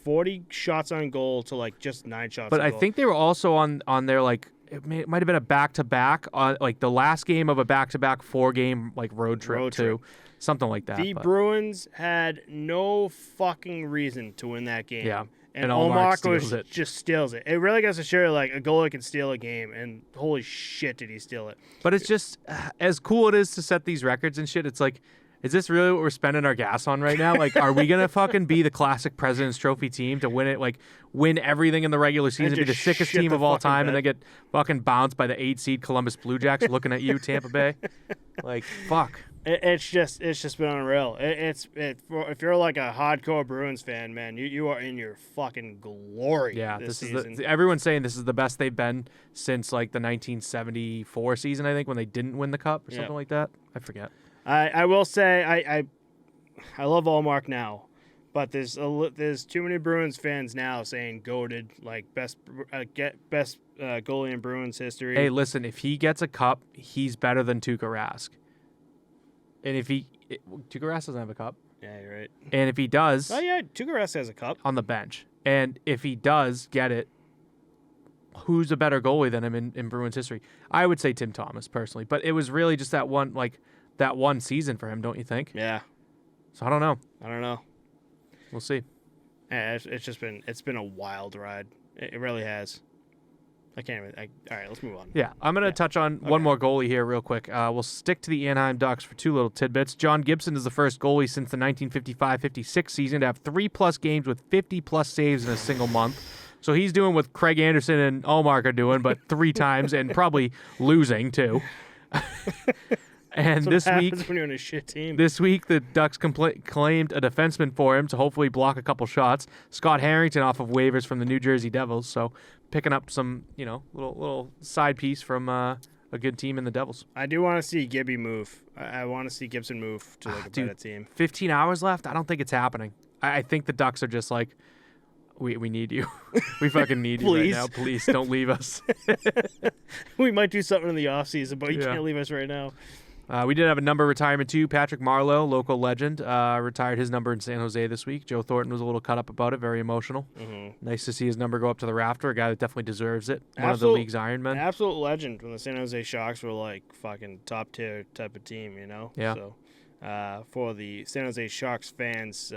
40 shots on goal to like just 9 shots but on goal. But I think they were also on their, like, it might have been a back-to-back, like the last game of a back-to-back 4-game, like, road trip, too. Something like that. The Bruins had no fucking reason to win that game. Yeah. And Ullmark just steals it. It really goes to show, like, a goalie can steal a game, and holy shit did he steal it. But it's just, as cool it is to set these records and shit, it's like, is this really what we're spending our gas on right now? Like, are we going to fucking be the classic President's Trophy team to win it, like, win everything in the regular season, be the sickest team of all time, and then get fucking bounced by the 8-seed Columbus Blue Jacks looking at you, Tampa Bay? Like, fuck. It's just been unreal. If you're like a hardcore Bruins fan, man, you are in your fucking glory. Yeah, this season. Everyone's saying this is the best they've been since like the 1974 season, I think, when they didn't win the cup or something like that. I forget. I will say I love Ullmark now, but there's too many Bruins fans now saying goated, like best goalie in Bruins history. Hey, listen, if he gets a cup, he's better than Tuukka Rask. And if Tuukka Rask doesn't have a cup. Yeah, you're right. And if he does... Oh, yeah, Tuukka Rask has a cup. On the bench. And if he does get it, who's a better goalie than him in Bruins history? I would say Tim Thomas, personally. But it was really just that one season for him, don't you think? Yeah. So I don't know. We'll see. Yeah, it's been a wild ride. It really has. I can't even. All right, let's move on. Yeah, I'm going to touch on one more goalie here real quick. We'll stick to the Anaheim Ducks for two little tidbits. John Gibson is the first goalie since the 1955-56 season to have 3+ games with 50+ saves in a single month. So he's doing what Craig Anderson and Allmark are doing, but 3 times and probably losing too. And this week, when you're on a shit team. This week, the Ducks claimed a defenseman for him to hopefully block a couple shots. Scott Harrington off of waivers from the New Jersey Devils, so picking up some, little side piece from a good team in the Devils. I do want to see Gibby move. I want to see Gibson move to a better team. 15 hours left? I don't think it's happening. I think the Ducks are just like, we need you. We fucking need you right now. Please don't leave us. We might do something in the offseason, but you can't leave us right now. We did have a number retirement too. Patrick Marleau, local legend, retired his number in San Jose this week. Joe Thornton was a little cut up about it, very emotional. Mm-hmm. Nice to see his number go up to the rafter, a guy that definitely deserves it. One of the league's Iron Men. Absolute legend when the San Jose Sharks were like fucking top tier type of team, Yeah. So for the San Jose Sharks fans,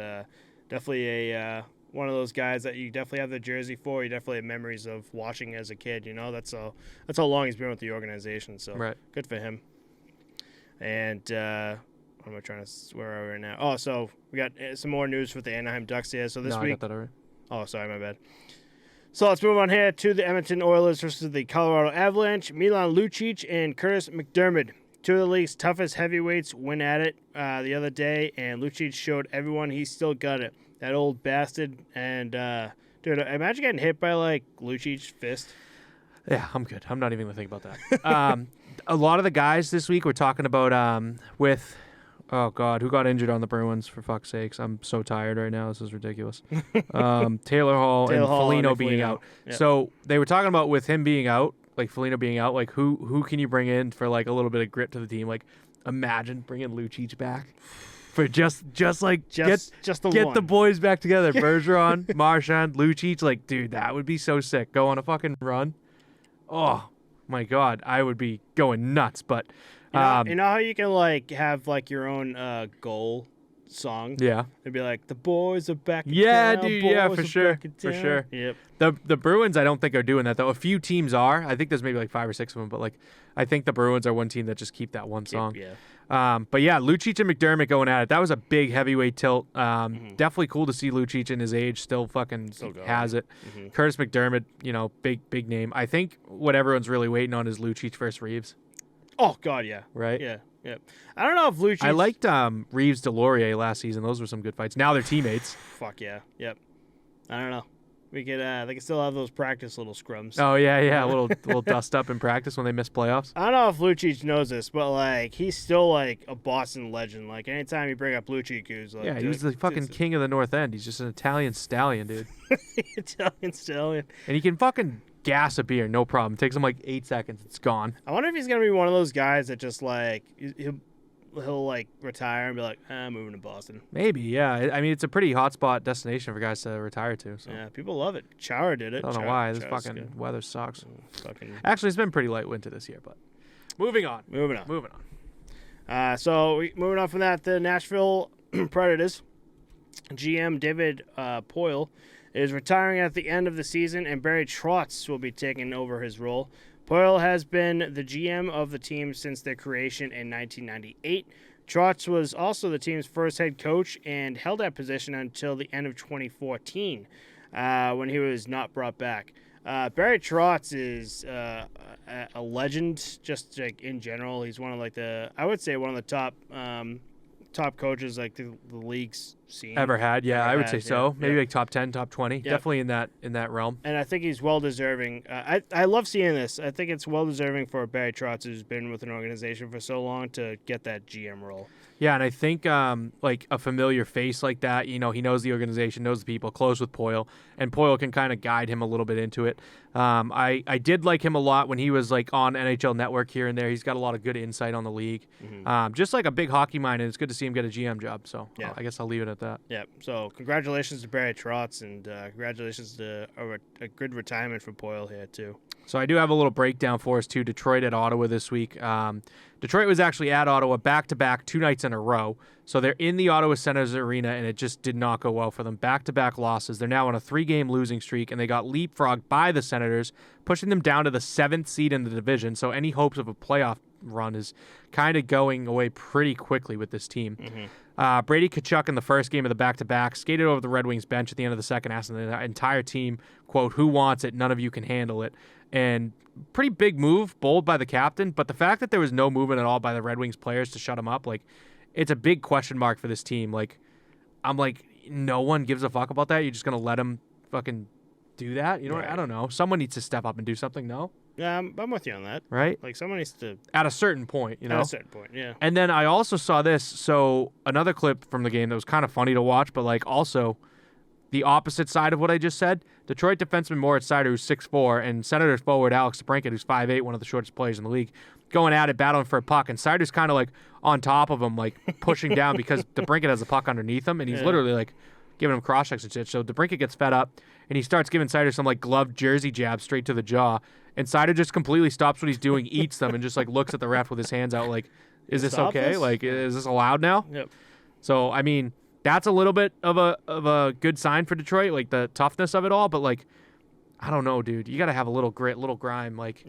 definitely a one of those guys that you definitely have the jersey for. You definitely have memories of watching as a kid. That's how long he's been with the organization. So Good for him. And what am I trying to? Where are we right now? Oh, so we got some more news with the Anaheim Ducks here. So this week. I got that already. Oh, sorry, my bad. So let's move on here to the Edmonton Oilers versus the Colorado Avalanche. Milan Lucic and Curtis McDermott, two of the league's toughest heavyweights, went at it the other day, and Lucic showed everyone he's still got it. That old bastard. And dude, imagine getting hit by like Lucic's fist. Yeah, I'm good. I'm not even going to think about that. A lot of the guys this week we're talking about with, oh, God, who got injured on the Bruins, for fuck's sakes. I'm so tired right now. This is ridiculous. Taylor Hall and Foligno being out. Yep. So they were talking about with him being out, like Foligno being out, like who can you bring in for like a little bit of grit to the team? Like imagine bringing Lucic back. For just get the boys back together. Bergeron, Marchand, Lucic. Like, dude, that would be so sick. Go on a fucking run. Oh, my God. I would be going nuts. But you know how you can like have like your own goal song? Yeah. It'd be like, the boys are back in town. Dude, yeah, for sure. For sure. Yep. The Bruins, I don't think are doing that, though. A few teams are. I think there's maybe like 5 or 6 of them. But, like, I think the Bruins are one team that just keep that one song. Yeah. But yeah, Lucic and McDermott going at it. That was a big heavyweight tilt. Definitely cool to see Lucic in his age still fucking has it. Mm-hmm. Curtis McDermott, big name. I think what everyone's really waiting on is Lucic versus Reeves. Oh God, yeah. Right? Yeah. Yep. I don't know if Lucic. I liked Reeves Delorier last season. Those were some good fights. Now they're teammates. Fuck yeah. Yep. I don't know. We could they could still have those practice little scrums. Oh yeah, a little dust up in practice when they miss playoffs. I don't know if Lucic knows this, but like he's still like a Boston legend. Like anytime you bring up Lucic, who's like he was the fucking king of the North End. He's just an Italian stallion, dude. Italian stallion. And he can fucking gas a beer, no problem. It takes him like 8 seconds. It's gone. I wonder if he's gonna be one of those guys that just like he'll like retire and be like, I'm moving to Boston. Maybe, yeah. I mean, it's a pretty hot spot destination for guys to retire to. So. Yeah, people love it. Chara did it. I don't know why. This fucking weather sucks. Actually, it's been pretty light winter this year, but moving on. Moving on. So moving on from that, the Nashville Predators GM David Poile is retiring at the end of the season, and Barry Trotz will be taking over his role. Poile has been the GM of the team since their creation in 1998. Trotz was also the team's first head coach and held that position until the end of 2014 when he was not brought back. Barry Trotz is a legend just like in general. He's one of like I would say one of the top coaches like the league's seen. Ever had, yeah, I would say so. Maybe like top 10, top 20. Yep. Definitely in that realm. And I think he's well deserving. I love seeing this. I think it's well deserving for Barry Trotz, who's been with an organization for so long, to get that GM role. Yeah, and I think like a familiar face like that, he knows the organization, knows the people, close with Poile, and Poile can kind of guide him a little bit into it. I did like him a lot when he was like on NHL Network here and there. He's got a lot of good insight on the league. Mm-hmm. Just like a big hockey mind, and it's good to see him get a GM job. So yeah. I guess I'll leave it at that. Yeah. So congratulations to Barry Trotz, and congratulations to a good retirement for Poile here too. So I do have a little breakdown for us, too. Detroit at Ottawa this week. Detroit was actually at Ottawa back-to-back 2 nights in a row. So they're in the Ottawa Senators Arena, and it just did not go well for them. Back-to-back losses. They're now on a 3-game losing streak, and they got leapfrogged by the Senators, pushing them down to the 7th seed in the division. So any hopes of a playoff run is kind of going away pretty quickly with this team. Brady Tkachuk in the first game of the back-to-back skated over the Red Wings bench at the end of the second, asking the entire team, quote, "Who wants it? None of you can handle it." And pretty big move, bold by the captain, but the fact that there was no movement at all by the Red Wings players to shut him up, like, it's a big question mark for this team. Like, I'm like, no one gives a fuck about that? You're just going to let him fucking do that? You know, right. I don't know. Someone needs to step up and do something, no? Yeah, I'm with you on that. Right? Like, someone needs to... At a certain point, you know? At a certain point, yeah. And then I also saw this, so another clip from the game that was kind of funny to watch, but, like, also the opposite side of what I just said. Detroit defenseman Moritz Seider, who's 6'4", and Senators forward Alex DeBrincat, who's 5'8", one of the shortest players in the league, going at it, battling for a puck, and Seider's kind of, like, on top of him, like, pushing down because DeBrincat has a puck underneath him, and he's literally, like, giving him cross-checks and shit. So DeBrincat gets fed up, and he starts giving Seider some, like, gloved jersey jabs straight to the jaw, and Seider just completely stops what he's doing, eats them, and just, like, looks at the ref with his hands out, like, is this okay? This? Like, is this allowed now? Yep. So, I mean, that's a little bit of a good sign for Detroit, like, the toughness of it all, but, like, I don't know, dude. You got to have a little grit, little grime. Like,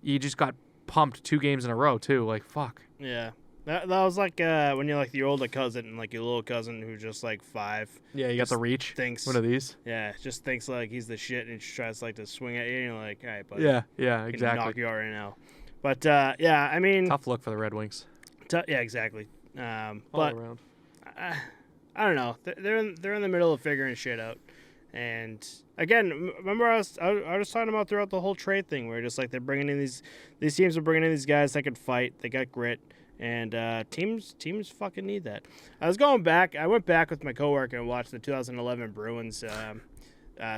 you just got pumped 2 games in a row, too. Like, fuck. Yeah. That was like when you're like the older cousin and like your little cousin who's just like 5. Yeah, you got the reach. Thinks one of these. Yeah, just thinks like he's the shit and just tries like to swing at you and you're like, all right, buddy. Yeah, exactly. Knock you out right now. But yeah, I mean, tough look for the Red Wings. Yeah, exactly. All but around. I don't know. They're in the middle of figuring shit out. And again, remember I was talking about throughout the whole trade thing where just like they're bringing in these teams are bringing in these guys that can fight. They got grit. And teams fucking need that. I went back with my coworker and watched the 2011 Bruins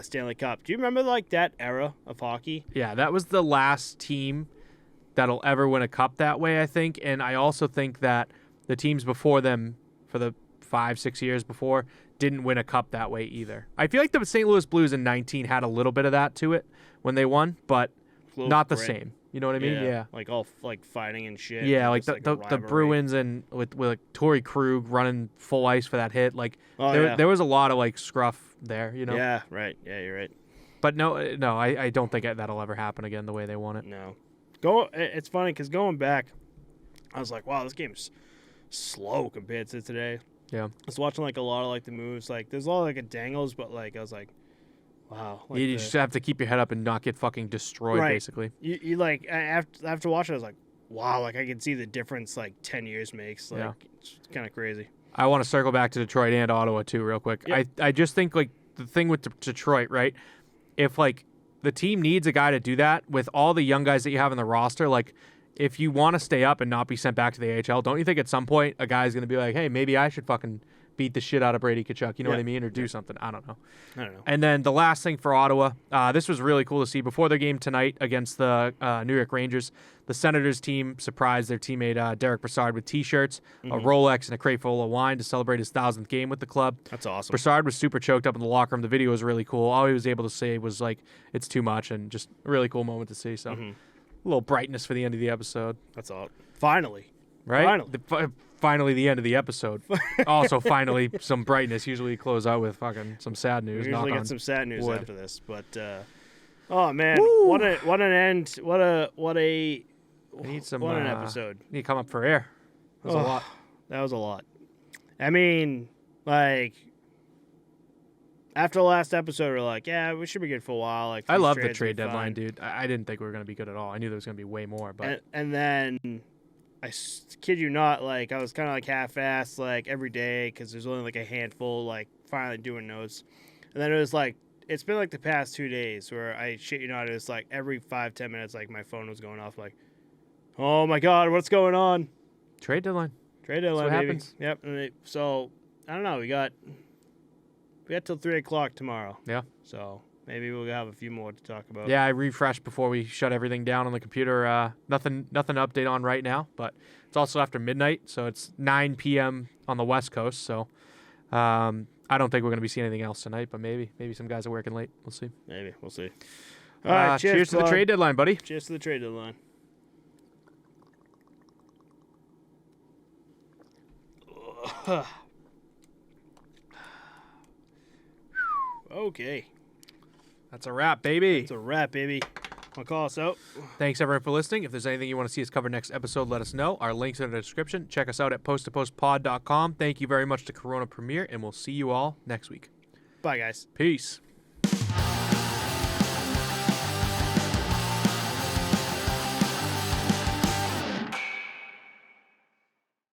Stanley Cup. Do you remember like that era of hockey? Yeah, that was the last team that'll ever win a cup that way, I think. And I also think that the teams before them, for the 5-6 years before, didn't win a cup that way either. I feel like the St. Louis Blues in 19 had a little bit of that to it when they won, but not the same. You know what I mean? Yeah. Like all like fighting and shit. Yeah, like the Bruins and with like Torrey Krug running full ice for that hit. Like there was a lot of like scruff there, you know? Yeah, right. Yeah, you're right. But no, I don't think that'll ever happen again the way they want it. No. It's funny because going back, I was like, wow, this game's slow compared to today. Yeah. I was watching like a lot of like the moves. Like there's a lot of like dangles, but like I was like, wow. Like you just have to keep your head up and not get fucking destroyed, basically. You like, after watching it, I was like, wow, like I can see the difference like 10 years makes. Like, it's kind of crazy. I want to circle back to Detroit and Ottawa, too, real quick. Yep. I just think, like, the thing with Detroit, right, if, like, the team needs a guy to do that with all the young guys that you have in the roster, like, if you want to stay up and not be sent back to the AHL, don't you think at some point a guy's going to be like, hey, maybe I should fucking beat the shit out of Brady Tkachuk, you know what I mean, or do something. I don't know. And then the last thing for Ottawa, this was really cool to see. Before their game tonight against the New York Rangers, the Senators team surprised their teammate Derek Brassard with T-shirts, a Rolex, and a crate full of wine to celebrate his 1,000th game with the club. That's awesome. Brassard was super choked up in the locker room. The video was really cool. All he was able to say was, like, it's too much, and just a really cool moment to see. So a little brightness for the end of the episode. That's all. Finally. Right? Finally, the end of the episode. Also, finally, some brightness. Usually, we close out with fucking some sad news. We usually get some sad news wood. after this, but oh man, Woo! what an end! What an episode! Need to come up for air. That was a lot. That was a lot. I mean, like after the last episode, we're like, yeah, we should be good for a while. Like, I love the trade deadline, dude. I didn't think we were gonna be good at all. I knew there was gonna be way more, but and then. I kid you not, like, I was kind of, like, half-assed, like, every day because there's only, like, a handful, like, finally doing notes. And then it was, like, it's been, like, the past 2 days where I shit you not, it was, like, every 5-10 minutes, like, my phone was going off, like, oh, my God, what's going on? Trade deadline. Trade deadline, That's what baby. happens. Yep. And so, I don't know, we got till 3 o'clock tomorrow. Yeah. So... maybe we'll have a few more to talk about. Yeah, I refreshed before we shut everything down on the computer. Nothing to update on right now, but it's also after midnight, so it's 9 p.m. on the West Coast. So I don't think we're going to be seeing anything else tonight, but maybe some guys are working late. We'll see. Maybe. We'll see. All right, cheers to the trade deadline, buddy. Cheers to the trade deadline. Okay. That's a wrap, baby. It's a wrap, baby. I'll call us out. Thanks, everyone, for listening. If there's anything you want to see us cover next episode, let us know. Our links are in the description. Check us out at posttopostpod.com. Thank you very much to Corona Premier, and we'll see you all next week. Bye, guys. Peace.